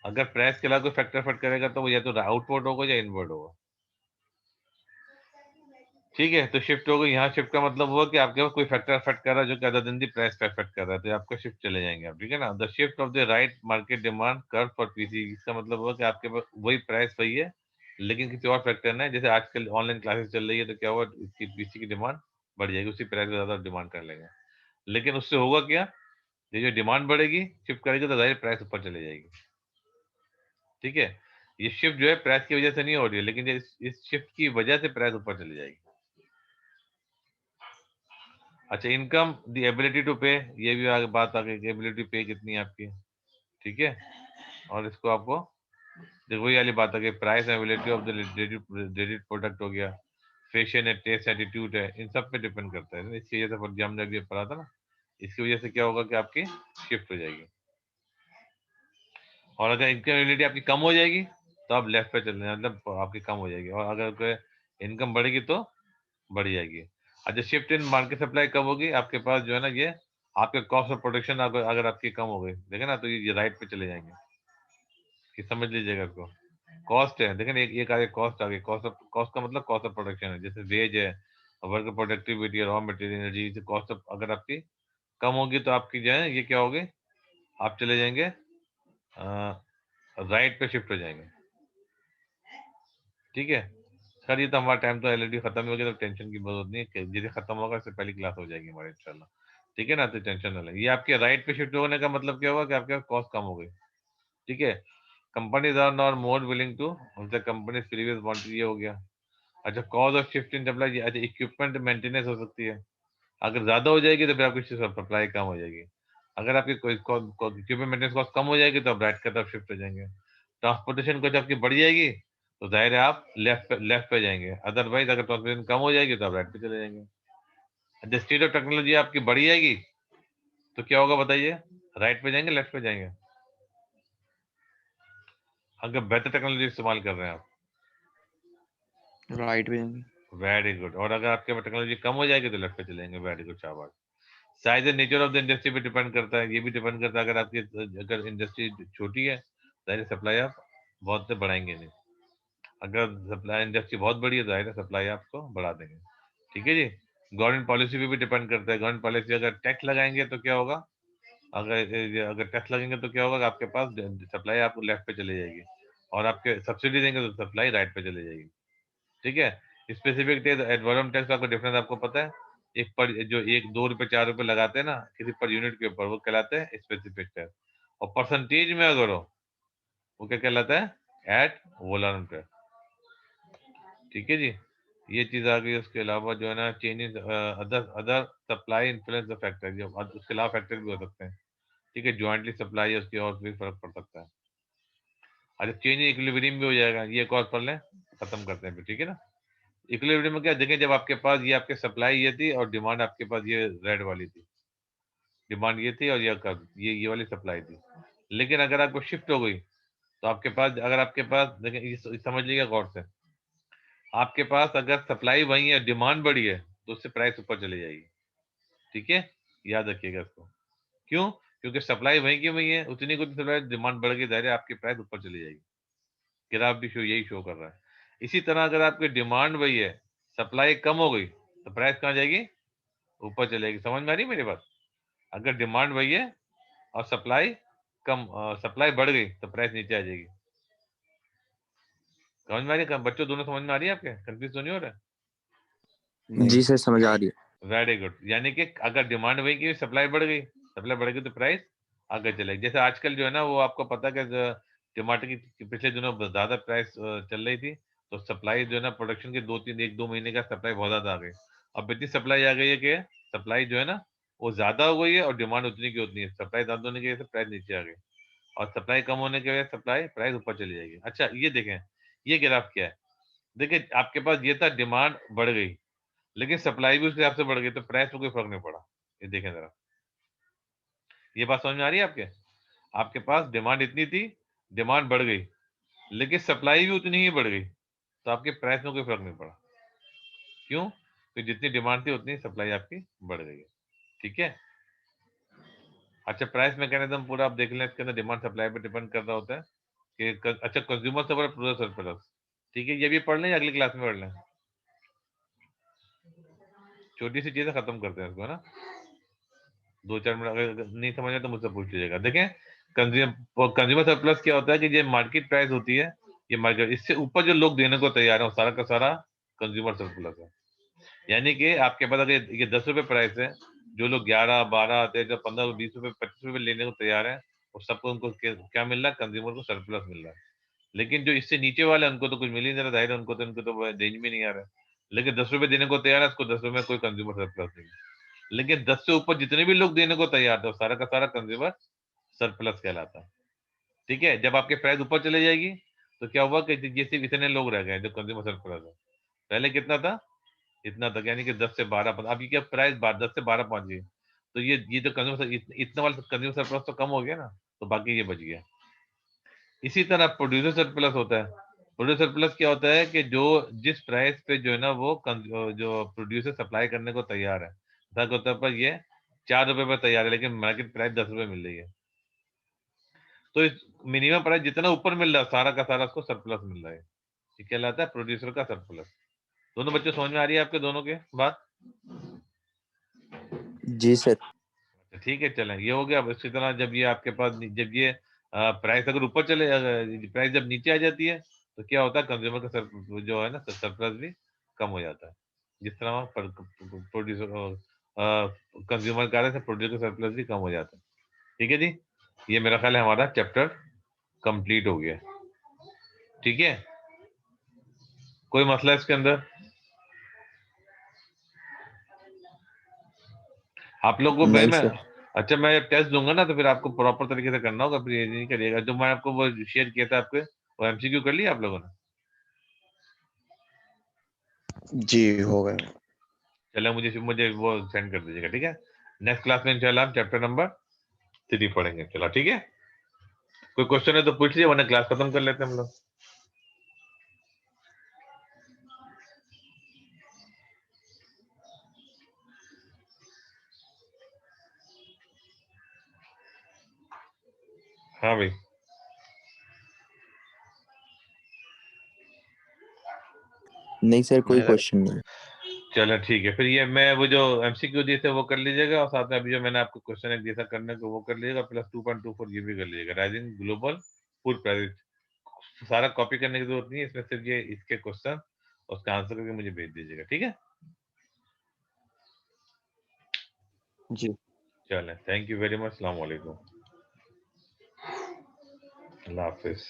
अगर प्राइस के अलावा कोई फैक्टर इफेक्ट करेगा तो वो या तो आउटवर्ड होगा या इनवर्ड होगा। ठीक है, तो शिफ्ट हो गई। यहाँ शिफ्ट का मतलब हुआ कि आपके पास कोई फैक्टर इफेक्ट कर रहा है जो कि अदर देन दी प्राइस पे इफेक्ट कर रहा है, तो आपका शिफ्ट चले जाएंगे आप। ठीक है ना। The shift of the right market demand curve for PC, इसका मतलब हुआ कि आपके पास वही प्राइस वही है लेकिन किसी और फैक्टर ने, जैसे आजकल ऑनलाइन क्लासेस चल रही है तो क्या हुआ, इसकी पीसी की डिमांड बढ़ जाएगी, उसी प्राइस पे ज्यादा डिमांड कर लेंगे। लेकिन उससे होगा क्या, ये जो डिमांड बढ़ेगी शिफ्ट करेगी तो जाहिर प्राइस ऊपर चली जाएगी। ठीक है। ये शिफ्ट जो है प्राइस की वजह से नहीं हो रही है, लेकिन इस शिफ्ट की वजह से प्राइस ऊपर चली जाएगी। अच्छा, इनकम द एबिलिटी टू पे, ये भी आगे बात आ गई, एबिलिटी पे कितनी है आपकी। ठीक है। और इसको आपको देखो वही वाली बात आ गई, price ability of the dated product हो गया, फैशन है, टेस्ट एटीट्यूड है, इन सब पे डिपेंड करता है। इसकी वजह से फॉर एग्जाम्पल अभी पढ़ा था ना, इसकी वजह से क्या होगा कि आपकी शिफ्ट हो जाएगी। और अगर इनकम एबिलिटी आपकी कम हो जाएगी तो आप लेफ्ट पे चलने, मतलब आपकी कम हो जाएगी। और अगर इनकम बढ़ेगी तो बढ़ जाएगी। अच्छा, शिफ्ट इन मार्केट सप्लाई कब होगी? आपके पास जो है ना ये आपके कॉस्ट ऑफ प्रोडक्शन अगर आपकी कम हो गई, देखे ना, तो ये राइट पे चले जाएंगे। कि समझ लीजिएगा इसको। कॉस्ट है, देखें एक आगे कॉस्ट आ गई। कॉस्ट का मतलब कॉस्ट ऑफ प्रोडक्शन है, जैसे वेज है, work productivity, raw material, energy. Cost of अगर आपकी कम होगी तो आपकी जो है ये क्या होगी, आप चले जाएंगे राइट पे शिफ्ट हो जाएंगे। ठीक है सर, ये तो हमारा टाइम तो ऑलरेडी खत्म हो गया, तो टेंशन की जरूरत नहीं है, जैसे खत्म होगा इससे पहली क्लास हो जाएगी हमारी इंशाल्लाह। ठीक है ना, तो टेंशन ना लें। ये आपके राइट पे शिफ्ट होने का मतलब क्या होगा कि आपके कॉस्ट कम हो गई। ठीक है। Companies are not more willing to the companies previous wanted, ये हो गया। अच्छा, cause of shift in supply. अच्छा, इक्विपमेंट मेंटेनेंस हो सकती है, अगर ज्यादा हो जाएगी तो फिर आपकी सप्लाई कम हो जाएगी। अगर आपकी कोई इक्विपमेंट मेंटेनेंस कॉस्ट कम हो जाएगी तो आप राइट की तरफ शिफ्ट हो जाएंगे। ट्रांसपोर्टेशन कॉस्ट आपकी बढ़ जाएगी तो जाहिर है आप लेफ्ट पे जाएंगे। अदरवाइज अगर ट्रांसपोर्टेशन कम हो जाएगी तो आप राइट पे चले जाएंगे। जब स्पीड ऑफ टेक्नोलॉजी आपकी बढ़ जाएगी तो क्या होगा बताइए, राइट पे जाएंगे लेफ्ट पे जाएंगे? अगर बेहतर टेक्नोलॉजी इस्तेमाल कर रहे हैं आप, राइट में वेरी गुड। और अगर आपके पास टेक्नोलॉजी कम हो जाएगी तो लेफ्ट पे चलेंगे, वेरी गुड, शाबाश। Size and nature of the industry पे डिपेंड करता है, ये भी डिपेंड करता है। अगर आपकी अगर इंडस्ट्री छोटी है जाहिर सप्लाई आप बहुत से बढ़ाएंगे नहीं, अगर सप्लाई इंडस्ट्री बहुत बड़ी है तो जाहिर सप्लाई आपको बढ़ा देंगे। ठीक है जी। गवर्नमेंट पॉलिसी पे भी डिपेंड करता है। गवर्नमेंट पॉलिसी अगर टैक्स लगाएंगे तो क्या होगा, अगर टैक्स लगेंगे तो क्या होगा कि आपके पास सप्लाई आपको लेफ्ट पे चली जाएगी, और आपके सब्सिडी देंगे तो सप्लाई राइट पे चली जाएगी। ठीक है। स्पेसिफिक टैक्स, एनवायरमेंट टैक्स का डिफरेंस आपको पता है, एक पर जो 1 2 रुपए 4 रुपए लगाते हैं ना किसी पर यूनिट के ऊपर, वो कहलाते हैं स्पेसिफिक टैक्स। और परसेंटेज में अगर हो वो क्या कहलाता है, एट वोलरम टैक्स। ठीक है जी। ये चीज आ गई। उसके अलावा जो है ना change in other other supply influence the factor, जो उसके अलावा फैक्टर भी हो सकते हैं। ठीक है, ज्वाइंटली सप्लाई है उसकी और भी फर्क पड़ सकता है। अच्छा, चेंज इन इक्विलिब्रियम भी हो जाएगा, ये एक और पढ़ लें, खत्म करते हैं फिर। ठीक है ना। इक्विलिब्रियम में क्या देखें, जब आपके पास ये आपके सप्लाई ये थी और डिमांड आपके पास ये रेड वाली थी, डिमांड ये थी और ये वाली सप्लाई थी। लेकिन अगर आपको शिफ्ट हो गई तो आपके पास, अगर आपके पास देखें, समझ लीजिएगा गौर से, आपके पास अगर सप्लाई वही है डिमांड बढ़ी है तो उससे प्राइस ऊपर चली जाएगी। ठीक है, याद रखिएगा इसको। क्यों? क्योंकि सप्लाई वहीं की वहीं है, उतनी को सप्लाई, डिमांड बढ़ के दायरे आपकी प्राइस ऊपर चली जाएगी। ग्राफ भी यही शो कर रहा है। इसी तरह अगर आपकी डिमांड वही है, सप्लाई कम हो गई, तो प्राइस कहाँ जाएगी? ऊपर चलेगी। समझ में आ रही है मेरी बात? अगर डिमांड वही है और सप्लाई सप्लाई बढ़ गई तो प्राइस नीचे आ जाएगी। समझ में आ रही है? बच्चों दोनों समझ में आ रही है? आपके कंफ्यूज तो नहीं हो रहा है? नहीं। जी सर समझ आ रही है। Very good. यानी कि अगर डिमांड वही की, सप्लाई बढ़ गई, सप्लाई बढ़ गई तो प्राइस आगे चलेगी। जैसे आजकल जो है ना, वो आपको पता है कि टमाटर की पिछले दिनों ज्यादा प्राइस चल रही थी, तो सप्लाई जो है ना, प्रोडक्शन के 1-2 महीने का सप्लाई बहुत ज्यादा आ गई। अब इतनी सप्लाई आ गई है कि सप्लाई जो है ना वो ज्यादा हो गई है और डिमांड उतनी की उतनी है। सप्लाई ज्यादा होने की वजह से प्राइस नीचे आ गई, और सप्लाई कम होने की वजह से सप्लाई प्राइस ऊपर चली जाएगी। अच्छा ये देखें, ये ग्राफ क्या है? देखिए आपके पास ये था, डिमांड बढ़ गई लेकिन सप्लाई भी उस हिसाब से बढ़ गई, तो प्राइस में कोई फर्क नहीं पड़ा। ये देखें जरा, ये बात समझ में आ रही है आपके? आपके पास डिमांड इतनी थी, डिमांड बढ़ गई, लेकिन सप्लाई भी उतनी ही बढ़ गई, तो आपके प्राइस में कोई फर्क नहीं पड़ा। क्यों? तो जितनी डिमांड थी उतनी सप्लाई आपकी बढ़ गई है। ठीक है। अच्छा, प्राइस मैकेनिज्म पूरा आप देख लें, इसके अंदर डिमांड सप्लाई पर डिपेंड कर रहा होता है कि अच्छा, कंज्यूमर सप्लाई, प्रोड्यूसर सरप्लस। ठीक है, ये भी पढ़ लें या अगली क्लास में पढ़ लें? छोटी सी चीजें खत्म करते हैं इसको, है ना? 2-4 मिनट, अगर नहीं समझ में तो मुझसे पूछ लीजिएगा। देखें, कंज्यूमर सरप्लस क्या होता है कि ये मार्केट प्राइस होती है, ये मार्केट, इससे ऊपर जो लोग देने को तैयार है, वो सारा का सारा कंज्यूमर सरप्लस है। यानी कि आपके पास अगर ये 10 रुपए प्राइस है, जो लोग 11, 12, 13, 15, 20 रुपए, 25 रुपए लेने को तैयार है, और सबको उनको क्या मिल रहा है? कंज्यूमर को सरप्लस मिल रहा है। लेकिन जो इससे नीचे वाले, उनको तो कुछ मिल ही नहीं रहा, जाहिर है, उनको तो रेंज में नहीं आ रहा है। लेकिन 10 रुपए देने को तैयार है, उसको 10 रुपए में कोई कंज्यूमर सरप्लस नहीं है। लेकिन 10 से ऊपर जितने भी लोग देने को तैयार थे, वो सारा का सारा कंज्यूमर सरप्लस कहलाता है। ठीक है। जब आपके प्राइस ऊपर चले जाएगी, तो क्या हुआ कि ये सिर्फ इतने लोग रह गए जो कंज्यूमर सरप्लस है। पहले कितना था? इतना था, यानी कि 10 से 12, अब ये क्या, प्राइस 10 से 12 पहुंच गई, तो ये जो कंज्यूमर इतना वाला कंज्यूमर सरप्लस तो कम हो गया ना, तो बाकी ये बच गया। इसी तरह प्रोड्यूसर सरप्लस होता है। प्रोड्यूसर सरप्लस क्या होता है कि जो जिस प्राइस पे जो है ना वो जो प्रोड्यूसर सप्लाई करने को तैयार है, के तौर पर ये 4 रुपए पर तैयार है, लेकिन मार्केट प्राइस 10 रुपए मिल रही है, तो इस मिनिमम प्राइस जितना ऊपर मिल रहा है, सारा का सारा उसको सरप्लस मिल रहा है। ये कहलाता है प्रोड्यूसर का सरप्लस। दोनों बच्चे समझ में आ रही है आपके दोनों के बात? जी सर। अच्छा, ठीक है, चलें, ये हो गया। अब इसी तरह जब ये आपके पास, जब ये प्राइस अगर ऊपर चले, प्राइस जब नीचे आ जाती है, तो क्या होता है? कंज्यूमर का जो है ना सरप्लस भी कम हो जाता है। जिस तरह प्रोड्यूसर कंज्यूमर का प्रोड्यूसर सरप्लस भी कम हो जाता है। ठीक है जी, ये मेरा ख्याल है हमारा चैप्टर कंप्लीट हो गया। ठीक है, कोई मसला इसके अंदर? आप लोग को भाई नहीं मैं, सर। अच्छा मैं टेस्ट दूंगा ना, तो फिर आपको प्रॉपर तरीके से करना होगा, फिर ये नहीं करिएगा। जो मैं आपको वो शेयर किया था आपके, वो एमसीक्यू कर लिया आप लोगों ने? जी हो गए। चलो, मुझे वो सेंड कर दीजिएगा। ठीक है, नेक्स्ट क्लास में इंशाल्लाह हम चैप्टर नंबर 3 पढ़ेंगे। चलो ठीक है, कोई क्वेश्चन है तो पूछ लीजिए, वरना क्लास खत्म कर लेते हैं हम लोग। हाँ भाई, नहीं सर कोई अगर क्वेश्चन नहीं। चलो ठीक है, फिर ये मैं वो जो एमसीक्यू दिए थे वो कर लीजिएगा, और साथ में अभी जो मैंने आपको क्वेश्चन एक दिया था करने को, वो कर लीजिएगा, प्लस 2.24 ये भी कर लीजिएगा, राइजिंग ग्लोबल फूड प्राइस। सारा कॉपी करने की जरूरत नहीं है, इसमें सिर्फ ये इसके क्वेश्चन, उसका आंसर करके मुझे भेज दीजिएगा। ठीक है, जी। चलें, थैंक यू वेरी मच, अस्सलाम वालेकुम, अल्लाह हाफिज।